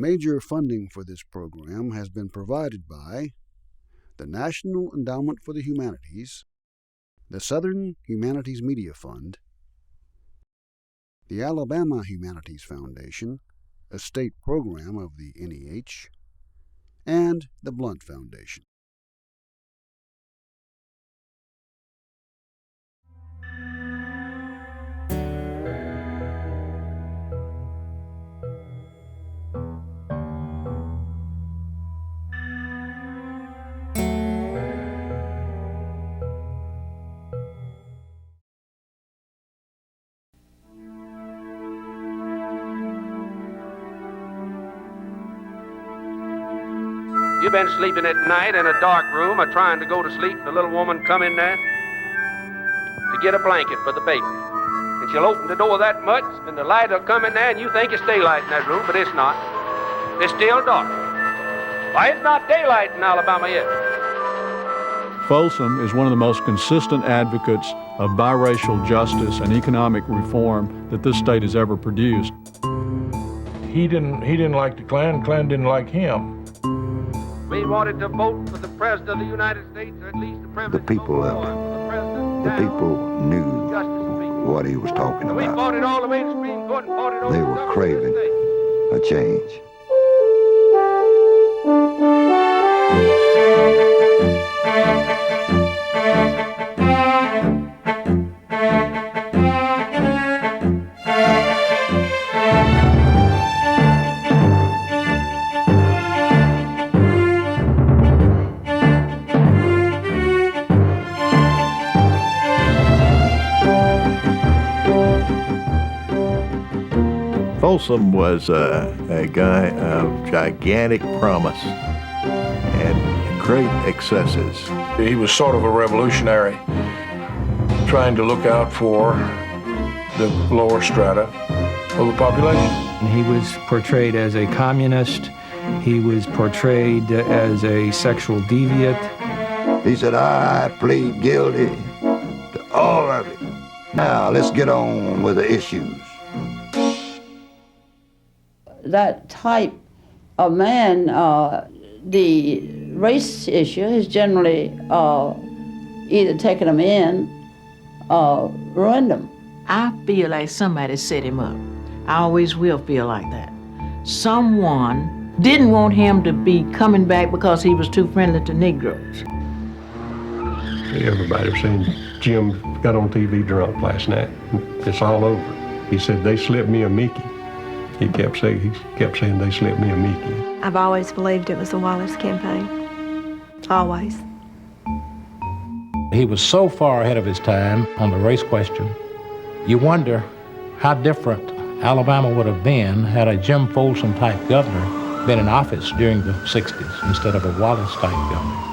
Major funding for this program has been provided by the National Endowment for the Humanities, the Southern Humanities Media Fund, the Alabama Humanities Foundation, a state program of the NEH, and the Blunt Foundation. You've been sleeping at night in a dark room or trying to go to sleep. The little woman come in there to get a blanket for the baby. And she'll open the door that much, and the light will come in there, and you think it's daylight in that room, but it's not. It's still dark. Why, it's not daylight in Alabama yet. Folsom is one of the most consistent advocates of biracial justice and economic reform that this state has ever produced. He didn't like the Klan. Klan didn't like him. We wanted to vote for the President of the United States, or at least the President. The people loved him. The people knew what he was talking We about. fought it all the way to Supreme Court and fought it over They the were government craving of the state. a change. Folsom was a guy of gigantic promise and great excesses. He was sort of a revolutionary, trying to look out for the lower strata of the population. He was portrayed as a communist. He was portrayed as a sexual deviant. He said, I plead guilty to all of it. Now, let's get on with the issues. That type of man, the race issue has generally either taken them in or ruined them. I feel like somebody set him up. I always will feel like that. Someone didn't want him to be coming back because he was too friendly to Negroes. Everybody was saying, Jim got on TV drunk last night. It's all over. He said, they slipped me a Mickey. He kept saying they slipped me a Mickey. I've always believed it was the Wallace campaign. Always. He was so far ahead of his time on the race question. You wonder how different Alabama would have been had a Jim Folsom type governor been in office during the 60s instead of a Wallace type governor.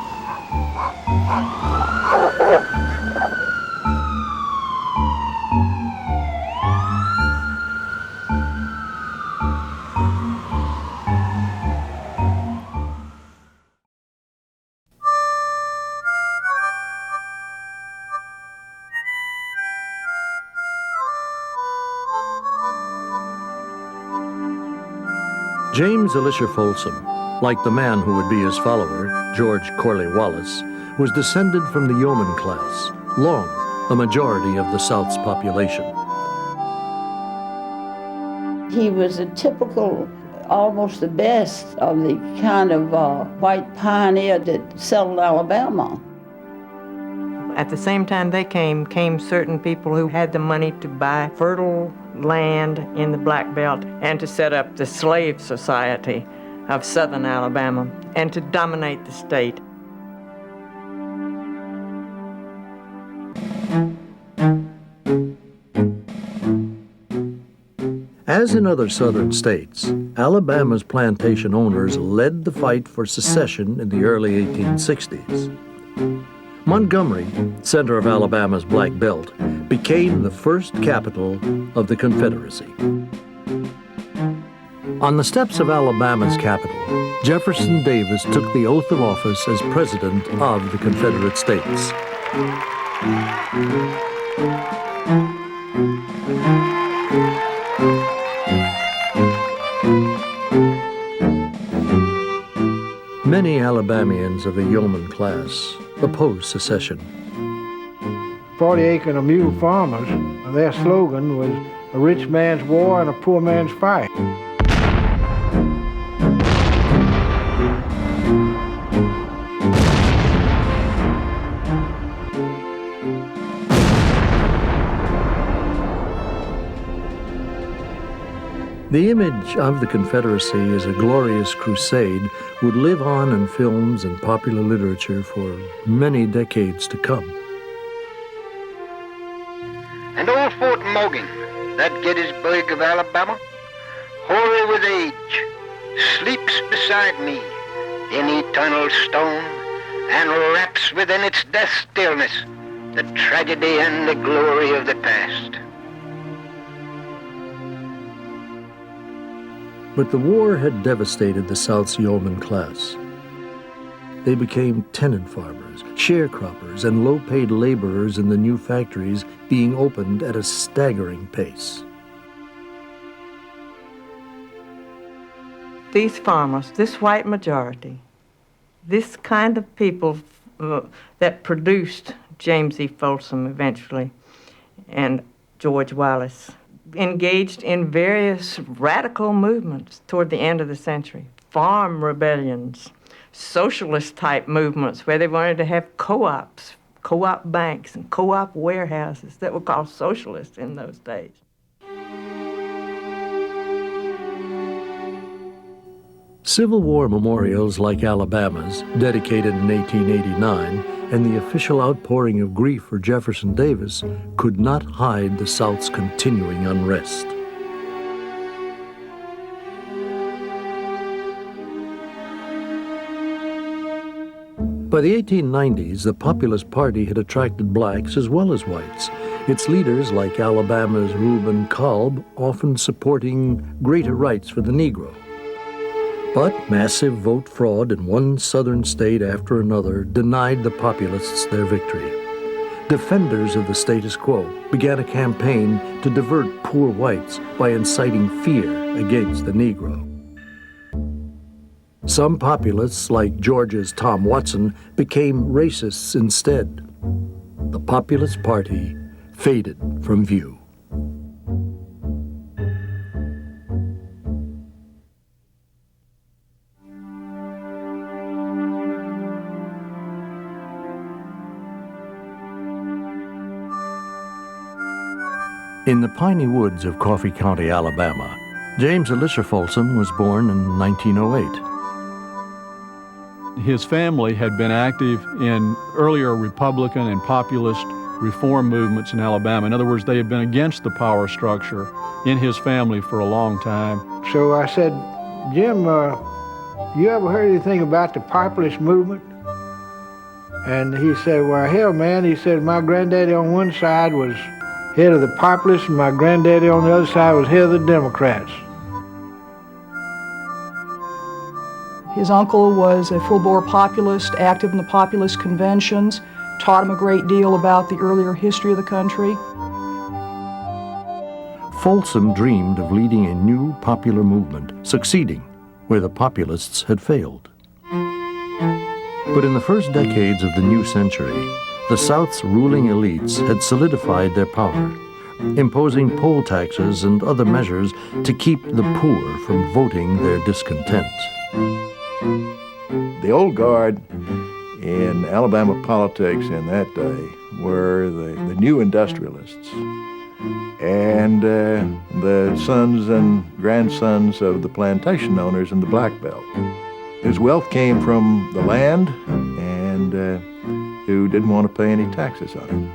James Elisha Folsom, like the man who would be his follower, George Corley Wallace, was descended from the yeoman class, long the majority of the South's population. He was a typical, almost the best of the kind of white pioneer that settled Alabama. At the same time they came certain people who had the money to buy fertile land in the Black Belt and to set up the slave society of southern Alabama and to dominate the state. As in other southern states, Alabama's plantation owners led the fight for secession in the early 1860s. Montgomery, center of Alabama's Black Belt, became the first capital of the Confederacy. On the steps of Alabama's capital, Jefferson Davis took the oath of office as President of the Confederate States. Many Alabamians of the yeoman class opposed secession. 40-acre and mule farmers, their slogan was a rich man's war and a poor man's fight. The image of the Confederacy as a glorious crusade would live on in films and popular literature for many decades to come. And old Fort Morgan, that Gettysburg of Alabama, hoary with age, sleeps beside me in eternal stone and wraps within its death stillness the tragedy and the glory of the past. But the war had devastated the South's yeoman class. They became tenant farmers, sharecroppers, and low-paid laborers in the new factories being opened at a staggering pace. These farmers, this white majority, this kind of people that produced James E. Folsom eventually and George Wallace, engaged in various radical movements toward the end of the century. Farm rebellions, socialist-type movements where they wanted to have co-ops, co-op banks, and co-op warehouses that were called socialists in those days. Civil War memorials like Alabama's, dedicated in 1889, and the official outpouring of grief for Jefferson Davis could not hide the South's continuing unrest. By the 1890s, the Populist Party had attracted blacks as well as whites, its leaders, like Alabama's Reuben Kalb, often supporting greater rights for the Negro. But massive vote fraud in one southern state after another denied the Populists their victory. Defenders of the status quo began a campaign to divert poor whites by inciting fear against the Negro. Some Populists, like Georgia's Tom Watson, became racists instead. The Populist Party faded from view. In the piney woods of Coffee County, Alabama, James Elisha Folsom was born in 1908. His family had been active in earlier Republican and populist reform movements in Alabama. In other words, they had been against the power structure in his family for a long time. So I said, Jim, you ever heard anything about the populist movement? And he said, well, hell, man, he said, my granddaddy on one side was head of the Populists, and my granddaddy on the other side was head of the Democrats. His uncle was a full-bore populist, active in the populist conventions, taught him a great deal about the earlier history of the country. Folsom dreamed of leading a new popular movement, succeeding where the populists had failed. But in the first decades of the new century, the South's ruling elites had solidified their power, imposing poll taxes and other measures to keep the poor from voting their discontent. The old guard in Alabama politics in that day were the new industrialists and the sons and grandsons of the plantation owners in the Black Belt, whose wealth came from the land and who didn't want to pay any taxes on it.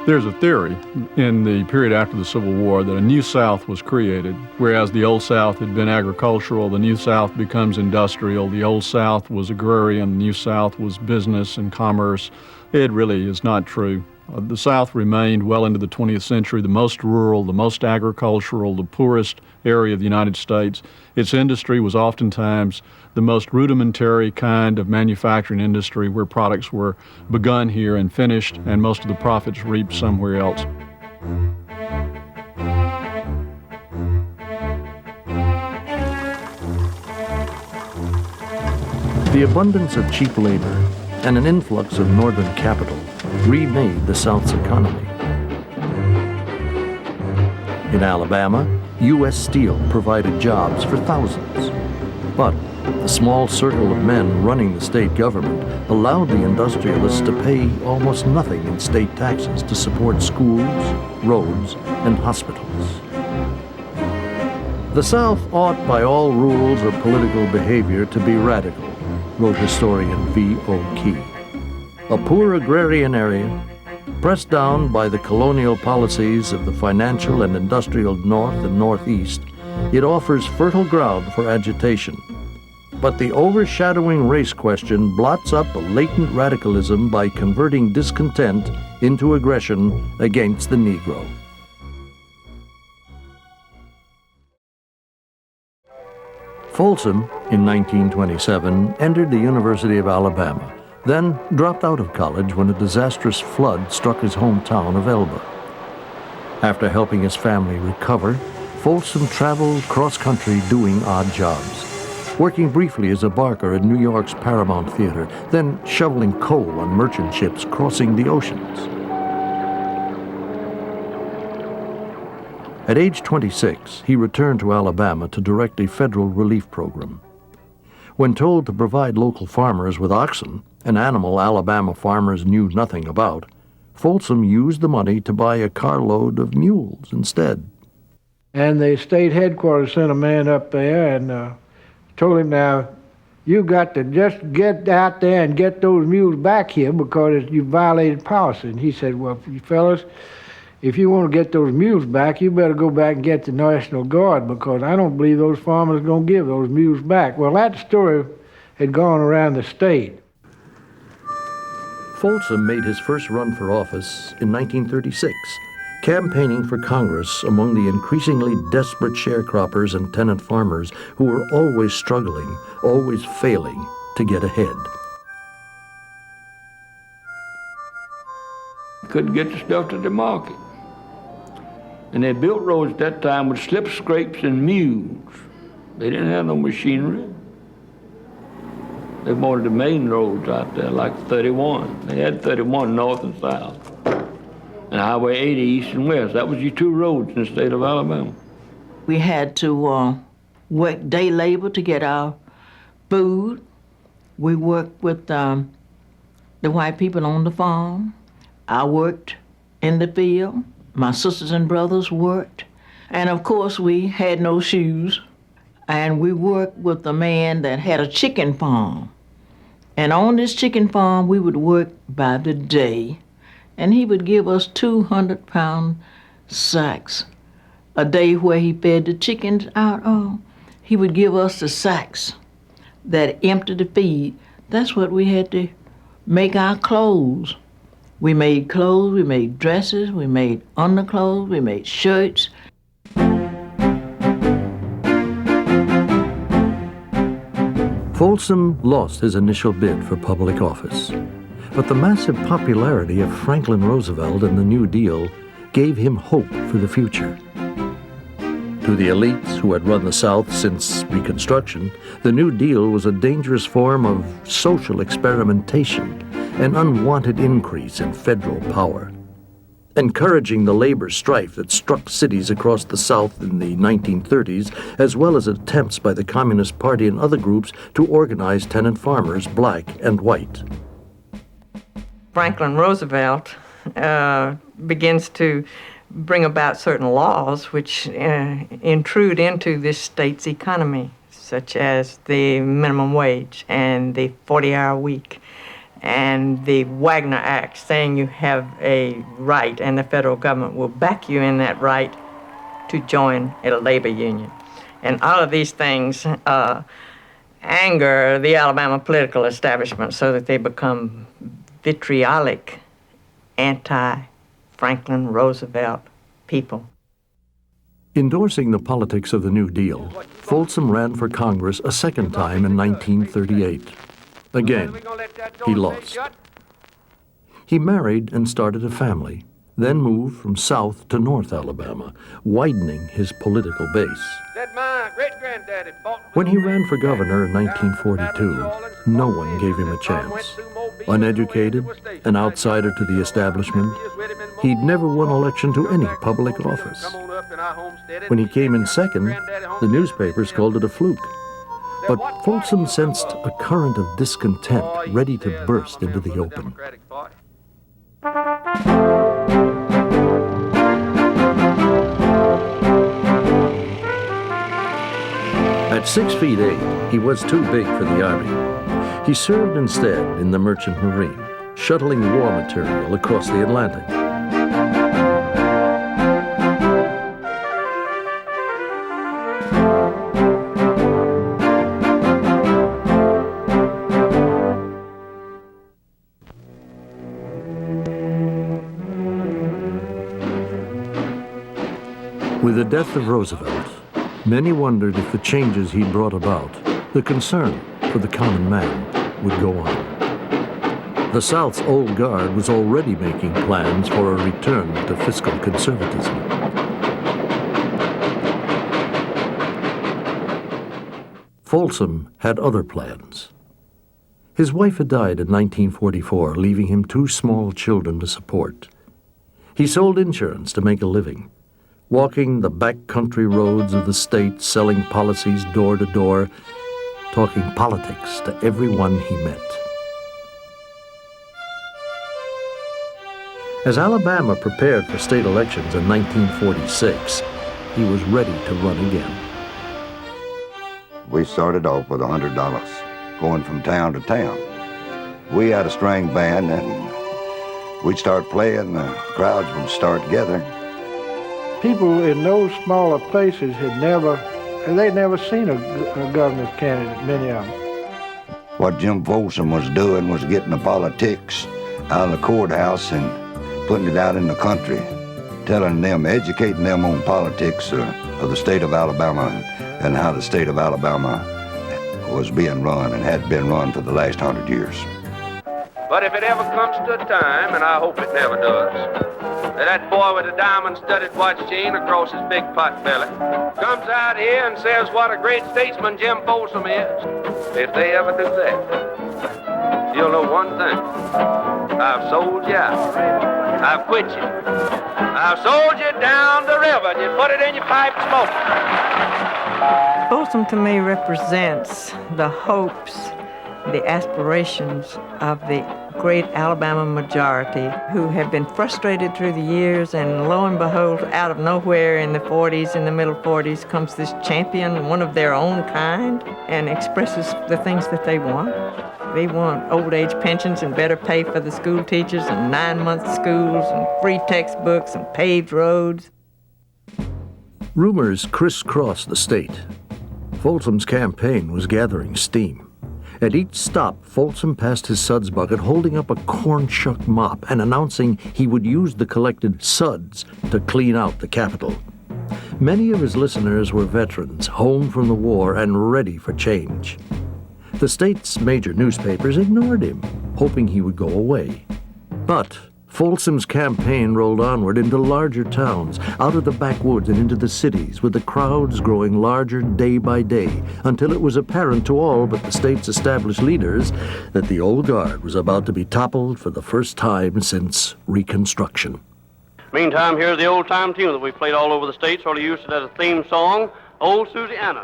There's a theory in the period after the Civil War that a new South was created, whereas the Old South had been agricultural, the New South becomes industrial, the Old South was agrarian, the New South was business and commerce. It really is not true. the South remained well into the 20th century the most rural, the most agricultural, the poorest area of the United States. Its industry was oftentimes the most rudimentary kind of manufacturing industry where products were begun here and finished, and most of the profits reaped somewhere else. The abundance of cheap labor and an influx of northern capital remade the South's economy. In Alabama, U.S. Steel provided jobs for thousands. But the small circle of men running the state government allowed the industrialists to pay almost nothing in state taxes to support schools, roads, and hospitals. The South ought by all rules of political behavior to be radical, wrote historian V.O. Key. A poor agrarian area, pressed down by the colonial policies of the financial and industrial North and Northeast, it offers fertile ground for agitation. But the overshadowing race question blots up a latent radicalism by converting discontent into aggression against the Negro. Folsom, in 1927, entered the University of Alabama, then dropped out of college when a disastrous flood struck his hometown of Elba. After helping his family recover, Folsom traveled cross-country doing odd jobs, working briefly as a barker at New York's Paramount Theater, then shoveling coal on merchant ships crossing the oceans. At age 26, he returned to Alabama to direct a federal relief program. When told to provide local farmers with oxen, an animal Alabama farmers knew nothing about, Folsom used the money to buy a carload of mules instead. And the state headquarters sent a man up there and told him, now, you got to just get out there and get those mules back here because you violated policy. And he said, well, you fellas, if you want to get those mules back, you better go back and get the National Guard because I don't believe those farmers are going to give those mules back. Well, that story had gone around the state. Folsom made his first run for office in 1936, campaigning for Congress among the increasingly desperate sharecroppers and tenant farmers who were always struggling, always failing to get ahead. Couldn't get the stuff to the market. And they built roads at that time with slip scrapes and mules. They didn't have no machinery. They wanted the main roads out there, like 31. They had 31 north and south. And Highway 80 east and west. That was your two roads in the state of Alabama. We had to work day labor to get our food. We worked with the white people on the farm. I worked in the field. My sisters and brothers worked. And of course, we had no shoes. And we worked with a man that had a chicken farm. And on this chicken farm, we would work by the day. And he would give us 200-pound sacks a day where he fed the chickens out of. He would give us the sacks that emptied the feed. That's what we had to make our clothes. We made clothes, we made dresses, we made underclothes, we made shirts. Folsom lost his initial bid for public office, but the massive popularity of Franklin Roosevelt and the New Deal gave him hope for the future. To the elites who had run the South since Reconstruction, the New Deal was a dangerous form of social experimentation, an unwanted increase in federal power, encouraging the labor strife that struck cities across the South in the 1930s, as well as attempts by the Communist Party and other groups to organize tenant farmers, black and white. Franklin Roosevelt begins to bring about certain laws which intrude into this state's economy, such as the minimum wage and the 40-hour week, and the Wagner Act, saying you have a right and the federal government will back you in that right to join a labor union. And all of these things anger the Alabama political establishment so that they become vitriolic anti-Franklin Roosevelt people. Endorsing the politics of the New Deal, Folsom ran for Congress a second time in 1938. Again, he lost. He married and started a family, then moved from South to North Alabama, widening his political base. When he ran for governor in 1942, no one gave him a chance. Uneducated, an outsider to the establishment, he'd never won election to any public office. When he came in second, the newspapers called it a fluke. But Folsom sensed a current of discontent ready to burst into the open. At 6'8", he was too big for the Army. He served instead in the Merchant Marine, shuttling war material across the Atlantic. With the death of Roosevelt, many wondered if the changes he'd brought about, the concern for the common man, would go on. The South's old guard was already making plans for a return to fiscal conservatism. Folsom had other plans. His wife had died in 1944, leaving him 2 small children to support. He sold insurance to make a living, walking the backcountry roads of the state, selling policies door to door, talking politics to everyone he met. As Alabama prepared for state elections in 1946, he was ready to run again. We started off with $100, going from town to town. We had a string band, and we'd start playing, the crowds would start gathering. People in those smaller places they'd never seen a governor's candidate, many of them. What Jim Folsom was doing was getting the politics out of the courthouse and putting it out in the country, telling them, educating them on politics of the state of Alabama and how the state of Alabama was being run and had been run for the last 100 years. But if it ever comes to a time, and I hope it never does, that boy with a diamond-studded watch chain across his big pot belly comes out here and says what a great statesman Jim Folsom is. If they ever do that, you'll know one thing. I've sold you out. I've quit you. I've sold you down the river and you put it in your pipe and smoke it. Folsom to me represents the hopes, the aspirations of the great Alabama majority who have been frustrated through the years, and lo and behold, out of nowhere in the 40s, in the middle 40s, comes this champion, one of their own kind, and expresses the things that they want. They want old age pensions and better pay for the school teachers and 9-month schools and free textbooks and paved roads. Rumors crisscrossed the state. Folsom's campaign was gathering steam. At each stop, Folsom passed his suds bucket holding up a corn shuck mop and announcing he would use the collected suds to clean out the Capitol. Many of his listeners were veterans, home from the war and ready for change. The state's major newspapers ignored him, hoping he would go away. But Folsom's campaign rolled onward into larger towns, out of the backwoods and into the cities, with the crowds growing larger day by day, until it was apparent to all but the state's established leaders that the old guard was about to be toppled for the first time since Reconstruction. Meantime, here's the old-time tune that we played all over the state, sort of used it as a theme song, Old Susie Anna.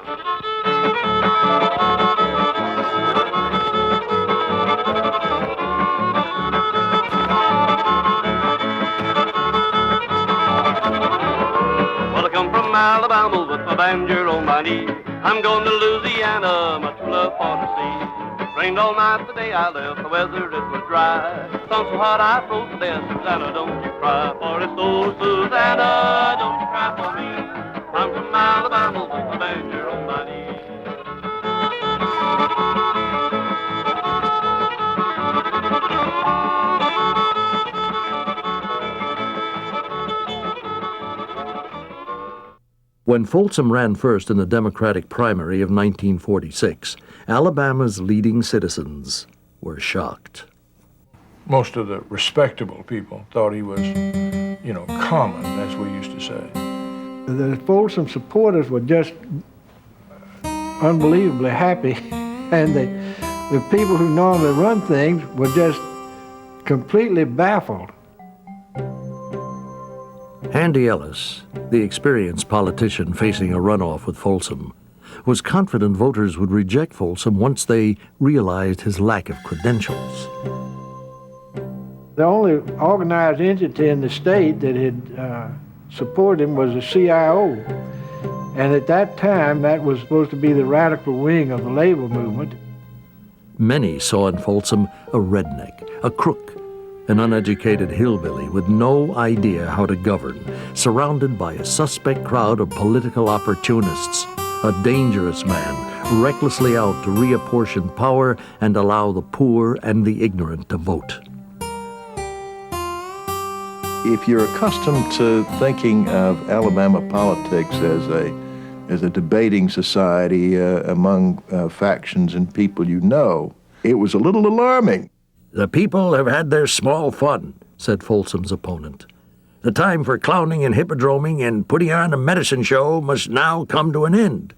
Alabama with my banjo on my knee. I'm going to Louisiana, my true love for to see. Rained all night the day I left, the weather it was dry. Sun so hot I froze to death. Susanna, don't you cry, for it's old Susanna, don't you cry for me. I'm from Alabama with my banjo on my knee. When Folsom ran first in the Democratic primary of 1946, Alabama's leading citizens were shocked. Most of the respectable people thought he was, common, as we used to say. The Folsom supporters were just unbelievably happy, and the people who normally run things were just completely baffled. Handy Ellis, the experienced politician facing a runoff with Folsom, was confident voters would reject Folsom once they realized his lack of credentials. The only organized entity in the state that had supported him was the CIO. And at that time, that was supposed to be the radical wing of the labor movement. Many saw in Folsom a redneck, a crook, an uneducated hillbilly with no idea how to govern, surrounded by a suspect crowd of political opportunists, a dangerous man, recklessly out to reapportion power and allow the poor and the ignorant to vote. If you're accustomed to thinking of Alabama politics as a debating society among factions and people you know, it was a little alarming. The people have had their small fun, said Folsom's opponent. The time for clowning and hippodroming and putting on a medicine show must now come to an end.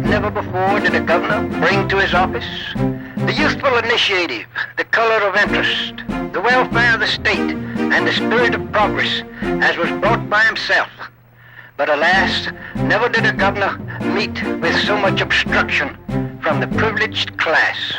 Never before did a governor bring to his office the youthful initiative, the color of interest, the welfare of the state, and the spirit of progress as was brought by himself. But alas, never did a governor meet with so much obstruction from the privileged class.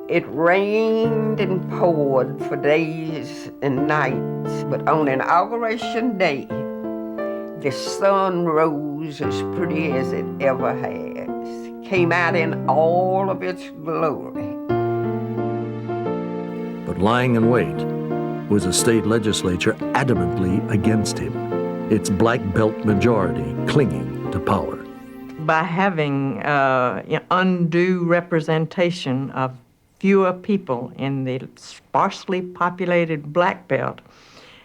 It rained and poured for days and nights, but on Inauguration Day, the sun rose as pretty as it ever has, came out in all of its glory. But lying in wait was a state legislature adamantly against him, its black belt majority clinging to power. By having undue representation of fewer people in the sparsely populated black belt,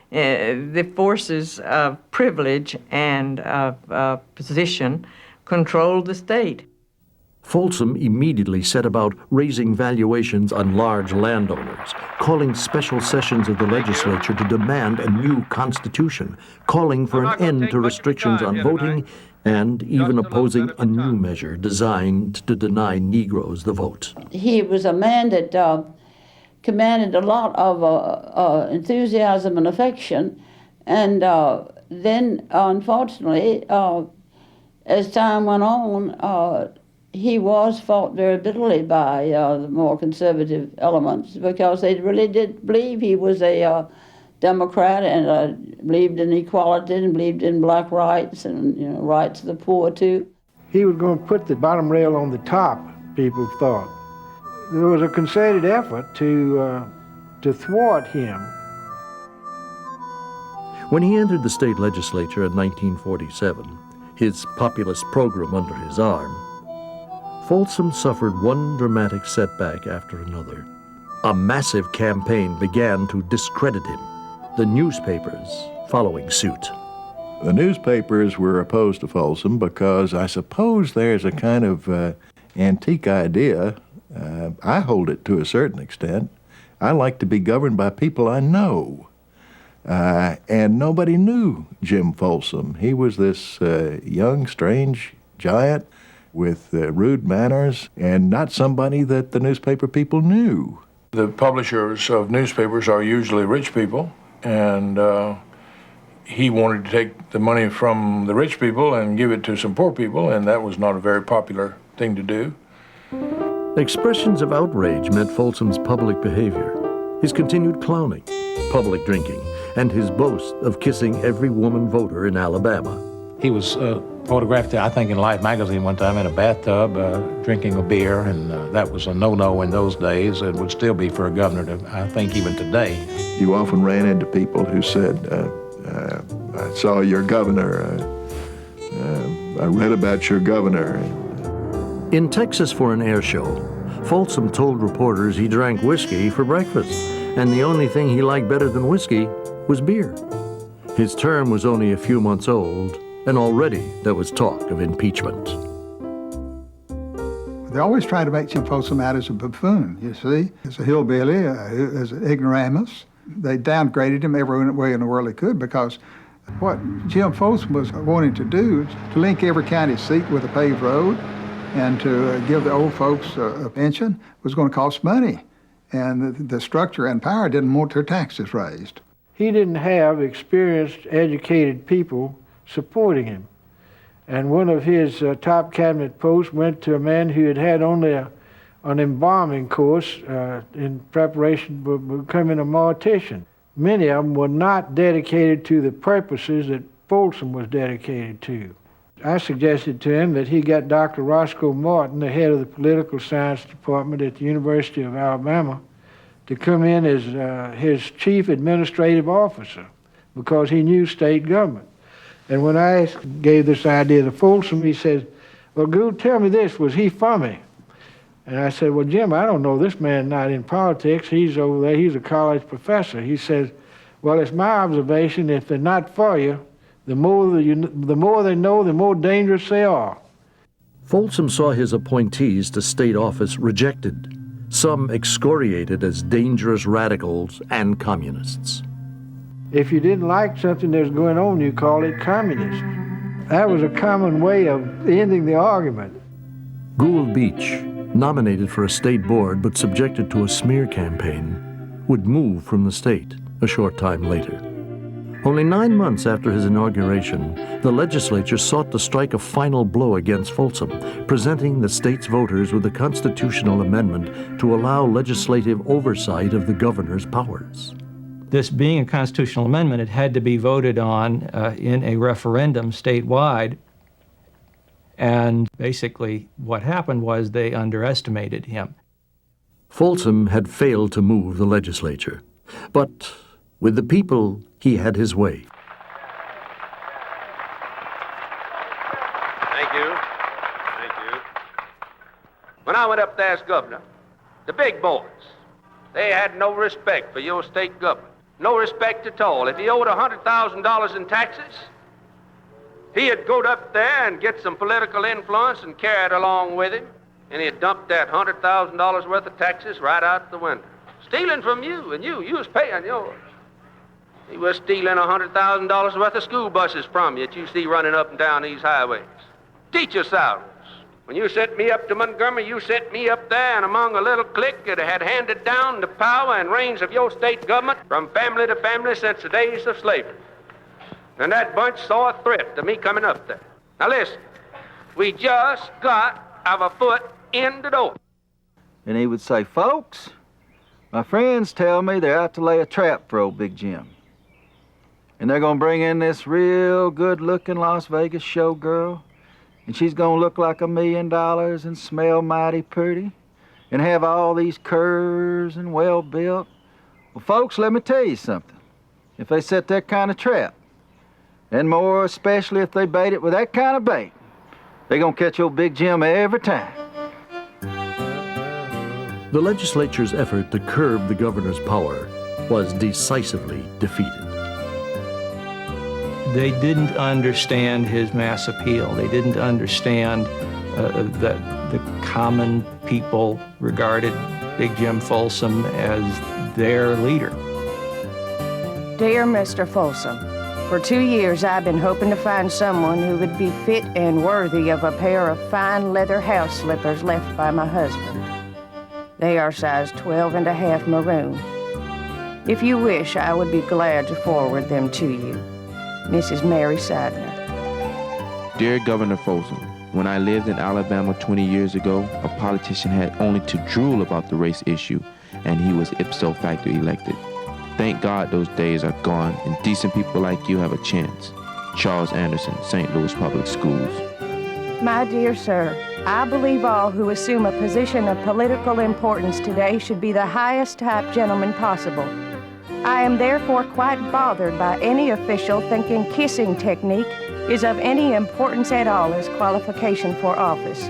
the forces of privilege and of position controlled the state. Folsom immediately set about raising valuations on large landowners, calling special sessions of the legislature to demand a new constitution, calling for an end to restrictions on voting, and even opposing a new measure designed to deny Negroes the vote. He was a man that commanded a lot of enthusiasm and affection, and then, unfortunately, as time went on, he was fought very bitterly by the more conservative elements because they really did believe he was a Democrat and believed in equality and believed in black rights and rights of the poor too. He was going to put the bottom rail on the top, people thought. There was a concerted effort to thwart him. When he entered the state legislature in 1947, his populist program under his arm, Folsom suffered one dramatic setback after another. A massive campaign began to discredit him, the newspapers following suit. The newspapers were opposed to Folsom because I suppose there's a kind of antique idea. I hold it to a certain extent. I like to be governed by people I know. And nobody knew Jim Folsom. He was this young, strange giant with rude manners and not somebody that the newspaper people knew. The publishers of newspapers are usually rich people, and he wanted to take the money from the rich people and give it to some poor people, and that was not a very popular thing to do. Expressions of outrage met Folsom's public behavior, his continued clowning, public drinking, and his boast of kissing every woman voter in Alabama. He was photographed, I think, in Life magazine one time in a bathtub drinking a beer, and that was a no-no in those days. It would still be for a governor, I think, even today. You often ran into people who said, I saw your governor, I read about your governor. In Texas for an air show, Folsom told reporters he drank whiskey for breakfast, and the only thing he liked better than whiskey was beer. His term was only a few months old, and already there was talk of impeachment. They always try to make Jim Folsom out as a buffoon, you see, as a hillbilly, as an ignoramus. They downgraded him every way in the world they could, because what Jim Folsom was wanting to do is to link every county seat with a paved road and to give the old folks a pension was going to cost money. And the structure and power didn't want their taxes raised. He didn't have experienced, educated people supporting him. And one of his top cabinet posts went to a man who had only an embalming course in preparation for becoming a mortician. Many of them were not dedicated to the purposes that Folsom was dedicated to. I suggested to him that he got Dr. Roscoe Martin, the head of the political science department at the University of Alabama, to come in as his chief administrative officer, because he knew state government. And when I gave this idea to Folsom, he said, well, Gould, tell me this, was he for me? And I said, well, Jim, I don't know, this man's not in politics, he's over there, he's a college professor. He says, well, it's my observation, if they're not for you, the more they know, the more dangerous they are. Folsom saw his appointees to state office rejected, some excoriated as dangerous radicals and communists. If you didn't like something that was going on, you called it communist. That was a common way of ending the argument. Gould Beach, nominated for a state board but subjected to a smear campaign, would move from the state a short time later. Only 9 months after his inauguration, the legislature sought to strike a final blow against Folsom, presenting the state's voters with a constitutional amendment to allow legislative oversight of the governor's powers. This being a constitutional amendment, it had to be voted on in a referendum statewide. And basically what happened was they underestimated him. Folsom had failed to move the legislature, but with the people, he had his way. Thank you. Thank you. When I went up there as governor, the big boys, they had no respect for your state government. No respect at all. If he owed $100,000 in taxes, he'd go up there and get some political influence and carry it along with him, and he'd dump that $100,000 worth of taxes right out the window. Stealing from you, and you was paying yours. He was stealing $100,000 worth of school buses from you that you see running up and down these highways. Teacher salaries. When you sent me up to Montgomery, you sent me up there and among a little clique that had handed down the power and reins of your state government from family to family since the days of slavery. And that bunch saw a threat to me coming up there. Now listen, we just got our foot in the door. And he would say, folks, my friends tell me they're out to lay a trap for old Big Jim. And they're gonna bring in this real good-looking Las Vegas showgirl, and she's gonna look like $1 million and smell mighty pretty, and have all these curves and well-built. Well, folks, let me tell you something. If they set that kind of trap, and more especially if they bait it with that kind of bait, they're gonna catch old Big Jim every time. The legislature's effort to curb the governor's power was decisively defeated. They didn't understand his mass appeal. They didn't understand that the common people regarded Big Jim Folsom as their leader. Dear Mr. Folsom, for 2 years I've been hoping to find someone who would be fit and worthy of a pair of fine leather house slippers left by my husband. They are size 12.5 maroon. If you wish, I would be glad to forward them to you. Mrs. Mary Sadner. Dear Governor Folsom, when I lived in Alabama 20 years ago, a politician had only to drool about the race issue, and he was ipso facto elected. Thank God those days are gone, and decent people like you have a chance. Charles Anderson, St. Louis Public Schools. My dear sir, I believe all who assume a position of political importance today should be the highest type gentleman possible. I am therefore quite bothered by any official thinking kissing technique is of any importance at all as qualification for office.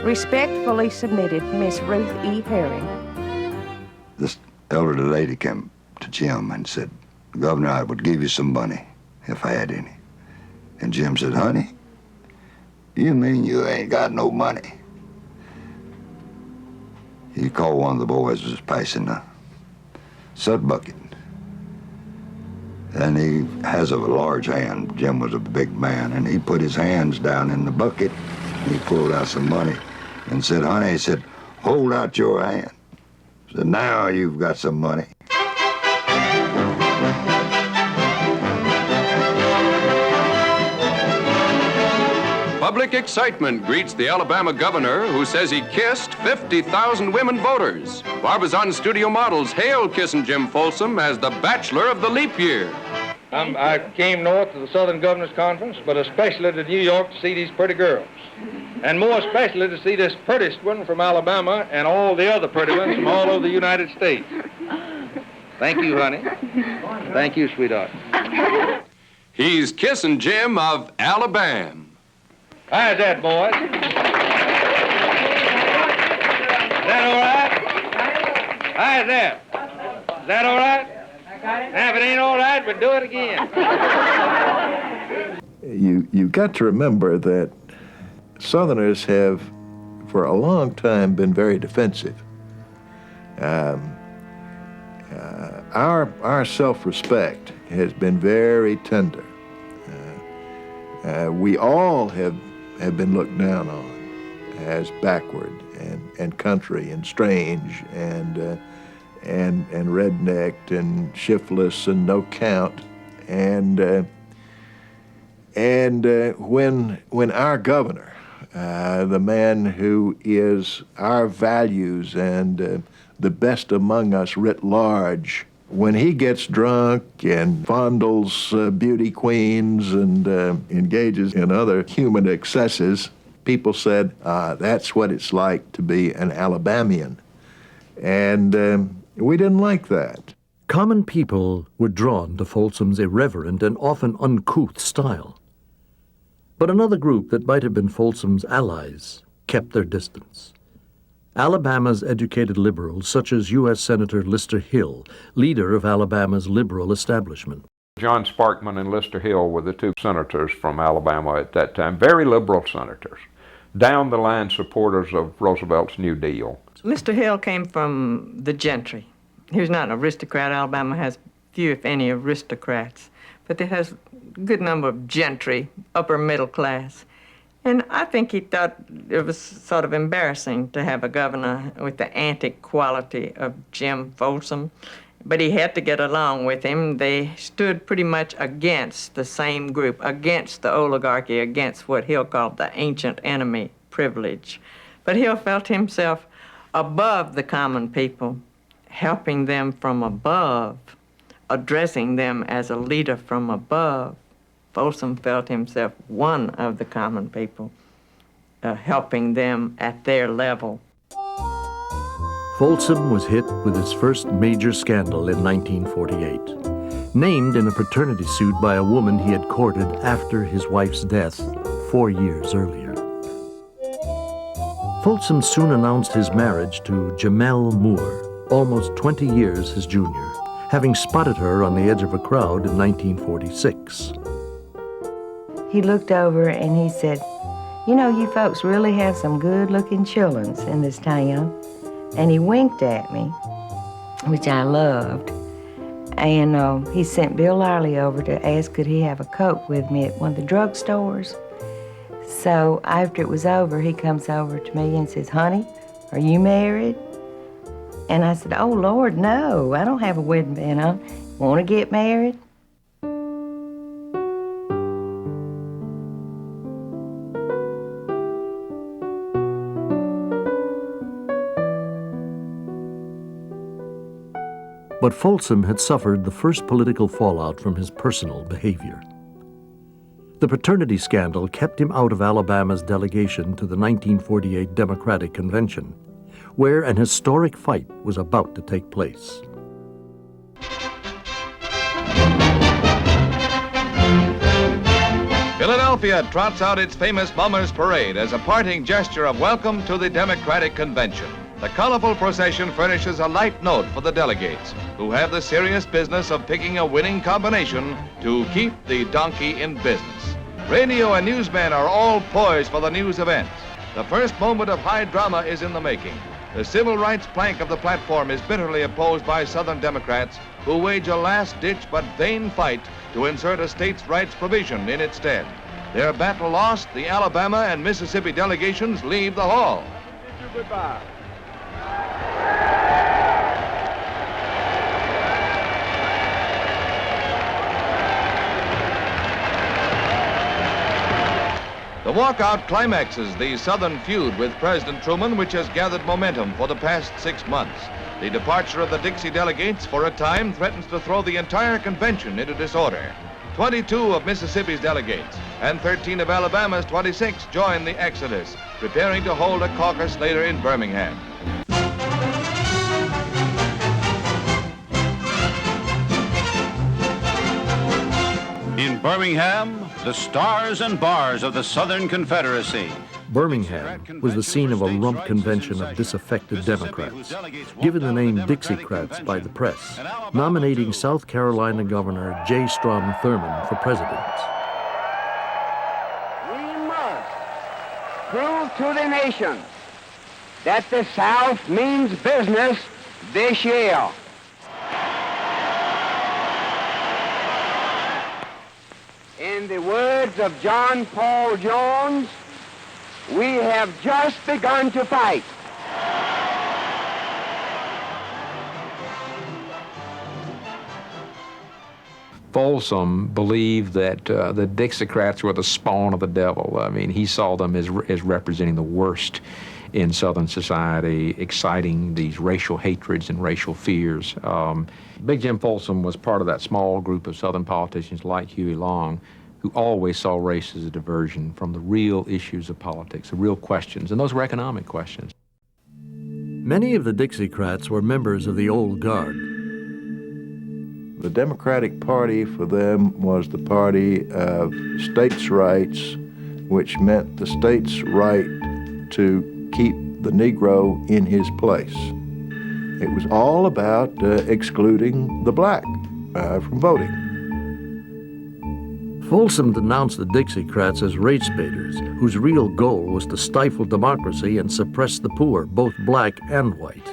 Respectfully submitted, Miss Ruth E. Herring. This elderly lady came to Jim and said, Governor, I would give you some money if I had any. And Jim said, honey, you mean you ain't got no money? He called one of the boys who was passing the sud bucket. And he has a large hand. Jim was a big man, and he put his hands down in the bucket. He pulled out some money and said, honey, he said, hold out your hand. He said, now you've got some money. Public excitement greets the Alabama governor, who says he kissed 50,000 women voters. Barbizon Studio models hail Kissin' Jim Folsom as the bachelor of the leap year. I came north to the Southern Governors Conference, but especially to New York to see these pretty girls. And more especially to see this prettiest one from Alabama and all the other pretty ones from all over the United States. Thank you, honey. Thank you, sweetheart. He's Kissin' Jim of Alabama. How's that, boys? Is that all right? How's that? Is that all right? Now, if it ain't all right, we'll do it again. You've got to remember that Southerners have, for a long time, been very defensive. Our self-respect has been very tender. We all have been looked down on as backward and country and strange and rednecked and shiftless and no count. And when our governor, the man who is our values and the best among us writ large, when he gets drunk and fondles beauty queens and engages in other human excesses, people said, that's what it's like to be an Alabamian. And we didn't like that. Common people were drawn to Folsom's irreverent and often uncouth style. But another group that might have been Folsom's allies kept their distance. Alabama's educated liberals, such as U.S. Senator Lister Hill, leader of Alabama's liberal establishment. John Sparkman and Lister Hill were the two senators from Alabama at that time, very liberal senators, down-the-line supporters of Roosevelt's New Deal. Mr. Hill came from the gentry. He was not an aristocrat. Alabama has few, if any, aristocrats, but it has a good number of gentry, upper middle class. And I think he thought it was sort of embarrassing to have a governor with the antic quality of Jim Folsom, but he had to get along with him. They stood pretty much against the same group, against the oligarchy, against what Hill called the ancient enemy, privilege. But Hill felt himself above the common people, helping them from above, addressing them as a leader from above. Folsom felt himself one of the common people, helping them at their level. Folsom was hit with his first major scandal in 1948, named in a paternity suit by a woman he had courted after his wife's death 4 years earlier. Folsom soon announced his marriage to Jamel Moore, almost 20 years his junior, having spotted her on the edge of a crowd in 1946. He looked over and he said, you know, you folks really have some good-looking children in this town. And he winked at me, which I loved. And he sent Bill Liley over to ask could he have a Coke with me at one of the drugstores. So after it was over, he comes over to me and says, honey, are you married? And I said, oh, Lord, no, I don't have a wedding band on. Want to get married? But Folsom had suffered the first political fallout from his personal behavior. The paternity scandal kept him out of Alabama's delegation to the 1948 Democratic Convention, where an historic fight was about to take place. Philadelphia trots out its famous Bummers Parade as a parting gesture of welcome to the Democratic Convention. The colorful procession furnishes a light note for the delegates, who have the serious business of picking a winning combination to keep the donkey in business. Radio and newsmen are all poised for the news events. The first moment of high drama is in the making. The civil rights plank of the platform is bitterly opposed by Southern Democrats who wage a last-ditch but vain fight to insert a states' rights provision in its stead. Their battle lost, the Alabama and Mississippi delegations leave the hall. Goodbye. The walkout climaxes the Southern feud with President Truman, which has gathered momentum for the past 6 months. The departure of the Dixie delegates for a time threatens to throw the entire convention into disorder. 22 of Mississippi's delegates and 13 of Alabama's 26 join the exodus, preparing to hold a caucus later in Birmingham. In Birmingham, the stars and bars of the Southern Confederacy. Birmingham was the scene of a rump convention of disaffected Democrats, given the name Dixiecrats by the press, nominating South Carolina Governor J. Strom Thurmond for president. We must prove to the nation that the South means business this year. In the words of John Paul Jones, we have just begun to fight. Folsom believed that the Dixiecrats were the spawn of the devil. I mean, he saw them as representing the worst in Southern society, exciting these racial hatreds and racial fears. Big Jim Folsom was part of that small group of Southern politicians like Huey Long, who always saw race as a diversion from the real issues of politics, the real questions, and those were economic questions. Many of the Dixiecrats were members of the old guard. The Democratic Party for them was the party of states' rights, which meant the state's right to keep the Negro in his place. It was all about excluding the black from voting. Folsom denounced the Dixiecrats as race baiters, whose real goal was to stifle democracy and suppress the poor, both black and white.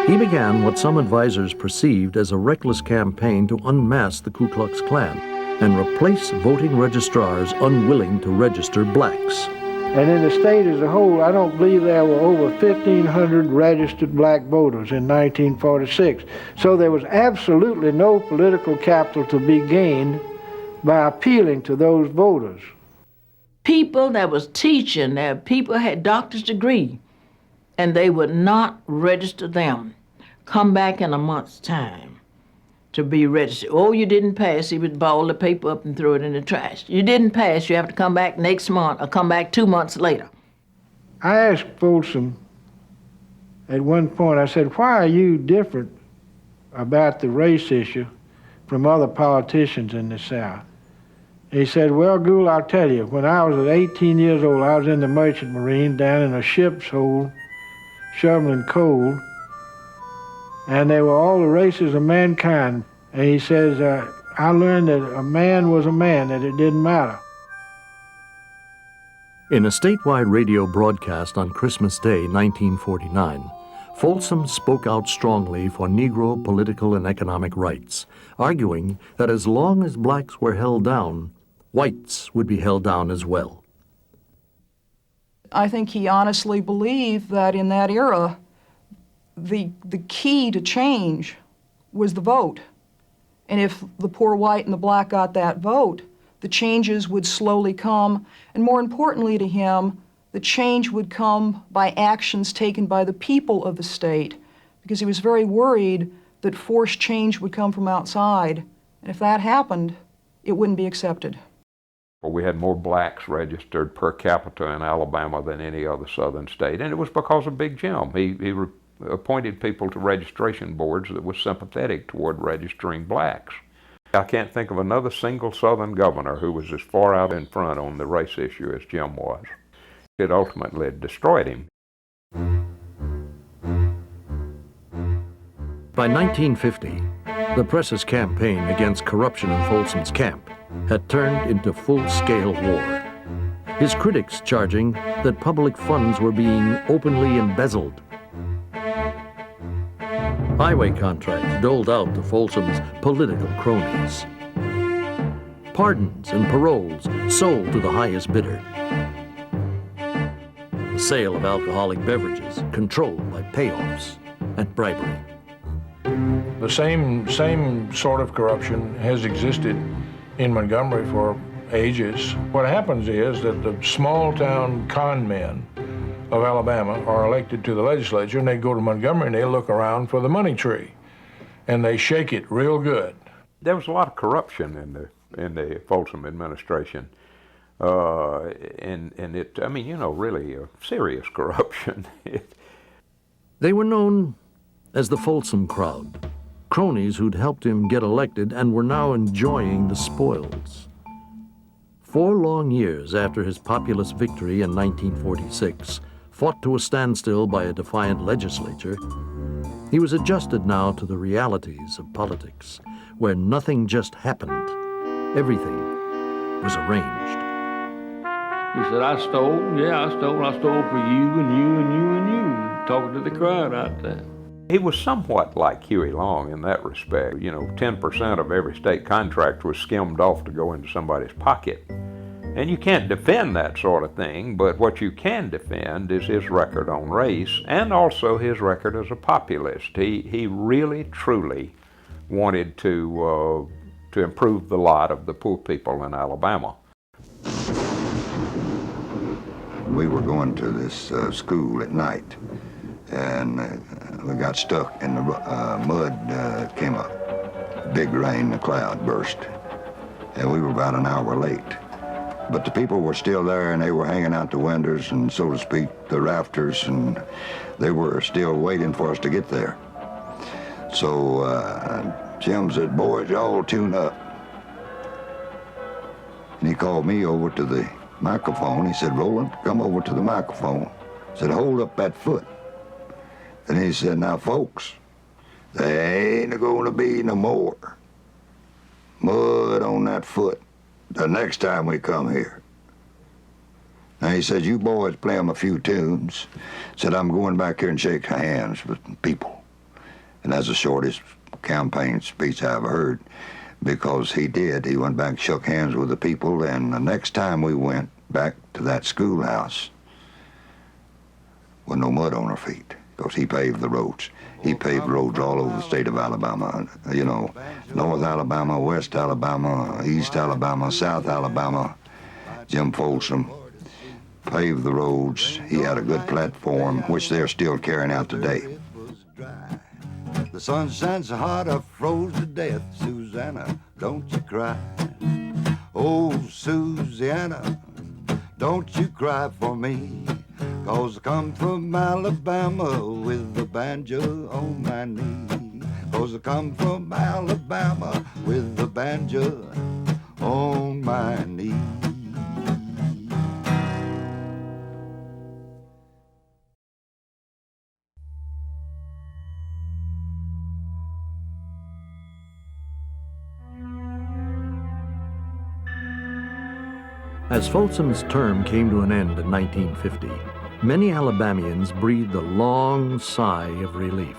He began what some advisors perceived as a reckless campaign to unmask the Ku Klux Klan and replace voting registrars unwilling to register blacks. And in the state as a whole, I don't believe there were over 1,500 registered black voters in 1946. So there was absolutely no political capital to be gained by appealing to those voters. People that was teaching, that people had doctor's degree, and they would not register them, come back in a month's time to be registered. Oh, you didn't pass, he would ball the paper up and throw it in the trash. You didn't pass, you have to come back next month or come back 2 months later. I asked Folsom at one point, I said, why are you different about the race issue from other politicians in the South? He said, well, Gould, I'll tell you, when I was 18 years old, I was in the Merchant Marine down in a ship's hold, shoveling coal, and they were all the races of mankind. And he says, I learned that a man was a man, that it didn't matter. In a statewide radio broadcast on Christmas Day, 1949, Folsom spoke out strongly for Negro political and economic rights, arguing that as long as blacks were held down, whites would be held down as well. I think he honestly believed that in that era, the key to change was the vote. And if the poor white and the black got that vote, the changes would slowly come, and more importantly to him, the change would come by actions taken by the people of the state, because he was very worried that forced change would come from outside, and if that happened, it wouldn't be accepted. Well, we had more blacks registered per capita in Alabama than any other southern state, and it was because of Big Jim. He appointed people to registration boards that were sympathetic toward registering blacks. I can't think of another single southern governor who was as far out in front on the race issue as Jim was. It ultimately destroyed him. By 1950, the press's campaign against corruption in Folsom's camp had turned into full-scale war. His critics charging that public funds were being openly embezzled. Highway contracts doled out to Folsom's political cronies. Pardons and paroles sold to the highest bidder. The sale of alcoholic beverages controlled by payoffs and bribery. The same sort of corruption has existed in Montgomery for ages. What happens is that the small-town con men of Alabama are elected to the legislature, and they go to Montgomery and they look around for the money tree, and they shake it real good. There was a lot of corruption in the Folsom administration, and it, I mean, you know, really serious corruption. They were known as the Folsom crowd, cronies who'd helped him get elected and were now enjoying the spoils. 4 long years after his populist victory in 1946, fought to a standstill by a defiant legislature, he was adjusted now to the realities of politics, where nothing just happened. Everything was arranged. He said, I stole. Yeah, I stole. I stole for you and you and you and you. Talking to the crowd out there. He was somewhat like Huey Long in that respect. You know, 10% of every state contract was skimmed off to go into somebody's pocket. And you can't defend that sort of thing, but what you can defend is his record on race and also his record as a populist. He really, truly wanted to improve the lot of the poor people in Alabama. We were going to this school at night, and we got stuck in the mud. Came a big rain, the cloud burst, and we were about an hour late. But the people were still there, and they were hanging out the windows and, so to speak, the rafters, and they were still waiting for us to get there. So Jim said, boys, y'all tune up. And he called me over to the microphone. He said, Roland, come over to the microphone. He said, hold up that foot. And he said, now, folks, there ain't going to be no more mud on that foot the next time we come here. Now, he said, you boys play them a few tunes. Said, I'm going back here and shake hands with people. And that's the shortest campaign speech I ever heard, because he did. He went back and shook hands with the people, and the next time we went back to that schoolhouse, with no mud on our feet, because he paved the roads. He paved roads all over the state of Alabama, you know, North Alabama, West Alabama, East Alabama, South Alabama. Jim Folsom paved the roads. He had a good platform, which they're still carrying out today. The sun shines so hot I froze to death. Susanna, don't you cry. Oh, Susanna, don't you cry for me. 'Cause I come from Alabama with the banjo on my knee. 'Cause I come from Alabama with the banjo on my knee. As Folsom's term came to an end in 1950, many Alabamians breathed a long sigh of relief.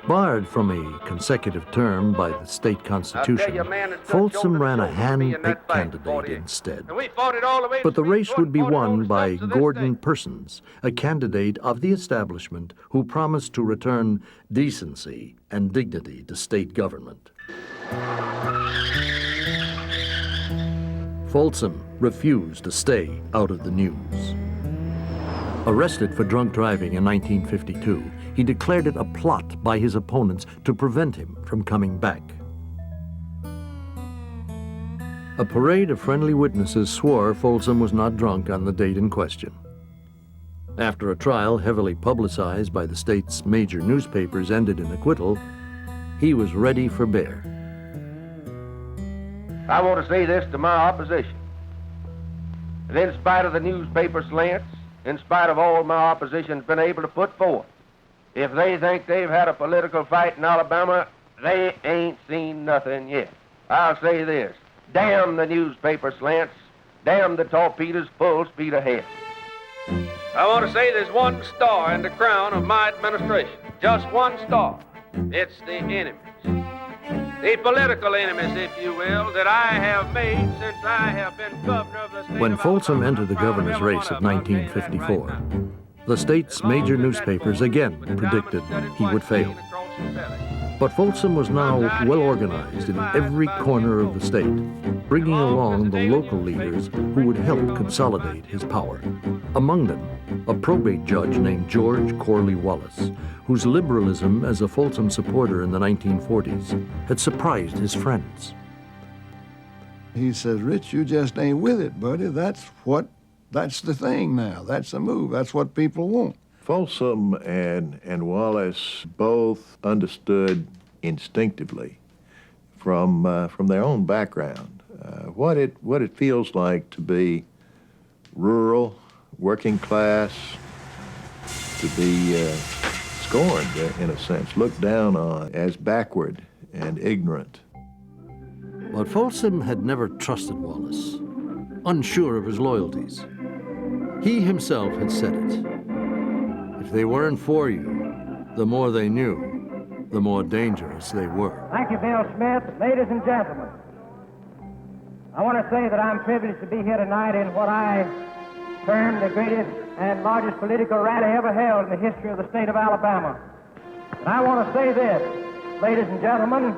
Barred from a consecutive term by the state constitution, Folsom ran a hand-picked candidate instead. But the race would be won by Gordon Persons, a candidate of the establishment who promised to return decency and dignity to state government. Folsom refused to stay out of the news. Arrested for drunk driving in 1952, he declared it a plot by his opponents to prevent him from coming back. A parade of friendly witnesses swore Folsom was not drunk on the date in question. After a trial heavily publicized by the state's major newspapers ended in acquittal, he was ready for bear. I want to say this to my opposition. And in spite of the newspaper slants, in spite of all my opposition's been able to put forth, if they think they've had a political fight in Alabama, they ain't seen nothing yet. I'll say this: damn the newspaper slants, damn the torpedoes full speed ahead. I want to say there's one star in the crown of my administration, just one star. It's the enemies. The political enemies, if you will, that I have made since I have been governor of the state. When Folsom entered the governor's race of 1954, the state's major newspapers again predicted he would fail. But Folsom was now well organized in every corner of the state, bringing along the local leaders who would help consolidate his power. Among them, a probate judge named George Corley Wallace, whose liberalism as a Folsom supporter in the 1940s had surprised his friends. He says, Rich, you just ain't with it, buddy. That's the thing now. That's the move. That's what people want. Folsom and Wallace both understood instinctively from their own background what it feels like to be rural, working class, to be scorned in a sense, looked down on as backward and ignorant. But Folsom had never trusted Wallace, unsure of his loyalties. He himself had said it. If they weren't for you, the more they knew, the more dangerous they were. Thank you, Bill Smith. Ladies and gentlemen, I want to say that I'm privileged to be here tonight in what I term the greatest and largest political rally ever held in the history of the state of Alabama. And I want to say this, ladies and gentlemen,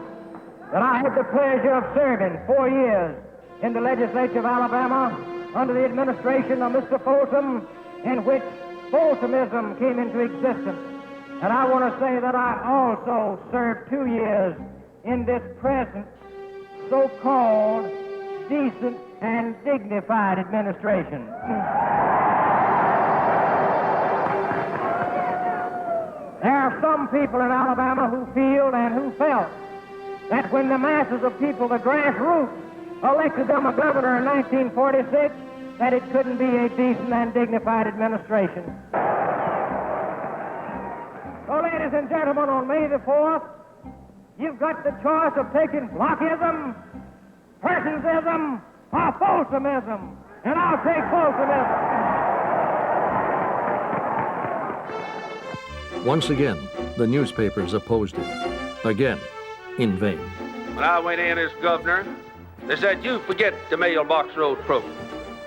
that I had the pleasure of serving 4 years in the legislature of Alabama under the administration of Mr. Folsom, in which Folsomism came into existence. And I want to say that I also served 2 years in this present so-called decent and dignified administration. There are some people in Alabama who feel and who felt that when the masses of people, the grassroots, elected them a governor in 1946, that it couldn't be a decent and dignified administration. So, ladies and gentlemen, on May the 4th, you've got the choice of taking blockism, Personsism, or Folsomism, and I'll take Folsomism. Once again, the newspapers opposed him. Again, in vain. When I went in as governor, they said, you forget the mailbox road program.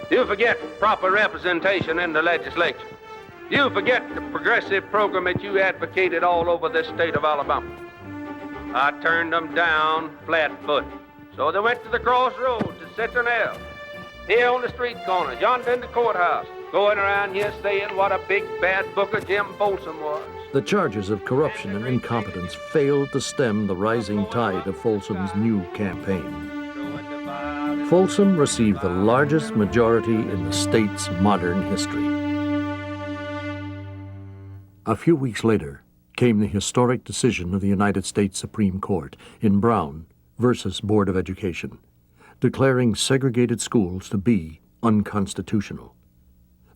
You forget proper representation in the legislature. You forget the progressive program that you advocated all over this state of Alabama. I turned them down flat-footed. So they went to the crossroads at Citronelle, here on the street corner, yonder in the courthouse, going around here saying what a big bad booker Jim Folsom was. The charges of corruption and incompetence failed to stem the rising tide of Folsom's new campaign. Folsom received the largest majority in the state's modern history. A few weeks later came the historic decision of the United States Supreme Court in Brown versus Board of Education, declaring segregated schools to be unconstitutional.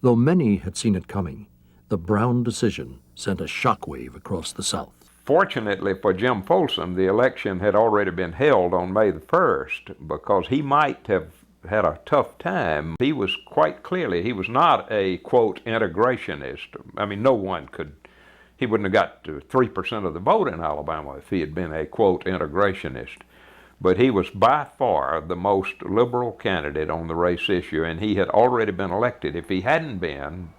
Though many had seen it coming, the Brown decision sent a shockwave across the South. Fortunately for Jim Folsom, the election had already been held on May the 1st because he might have had a tough time. He was quite clearly, he was not a, quote, integrationist. I mean, no one could, he wouldn't have got to 3% of the vote in Alabama if he had been a, quote, integrationist. But he was by far the most liberal candidate on the race issue, and he had already been elected. If he hadn't been,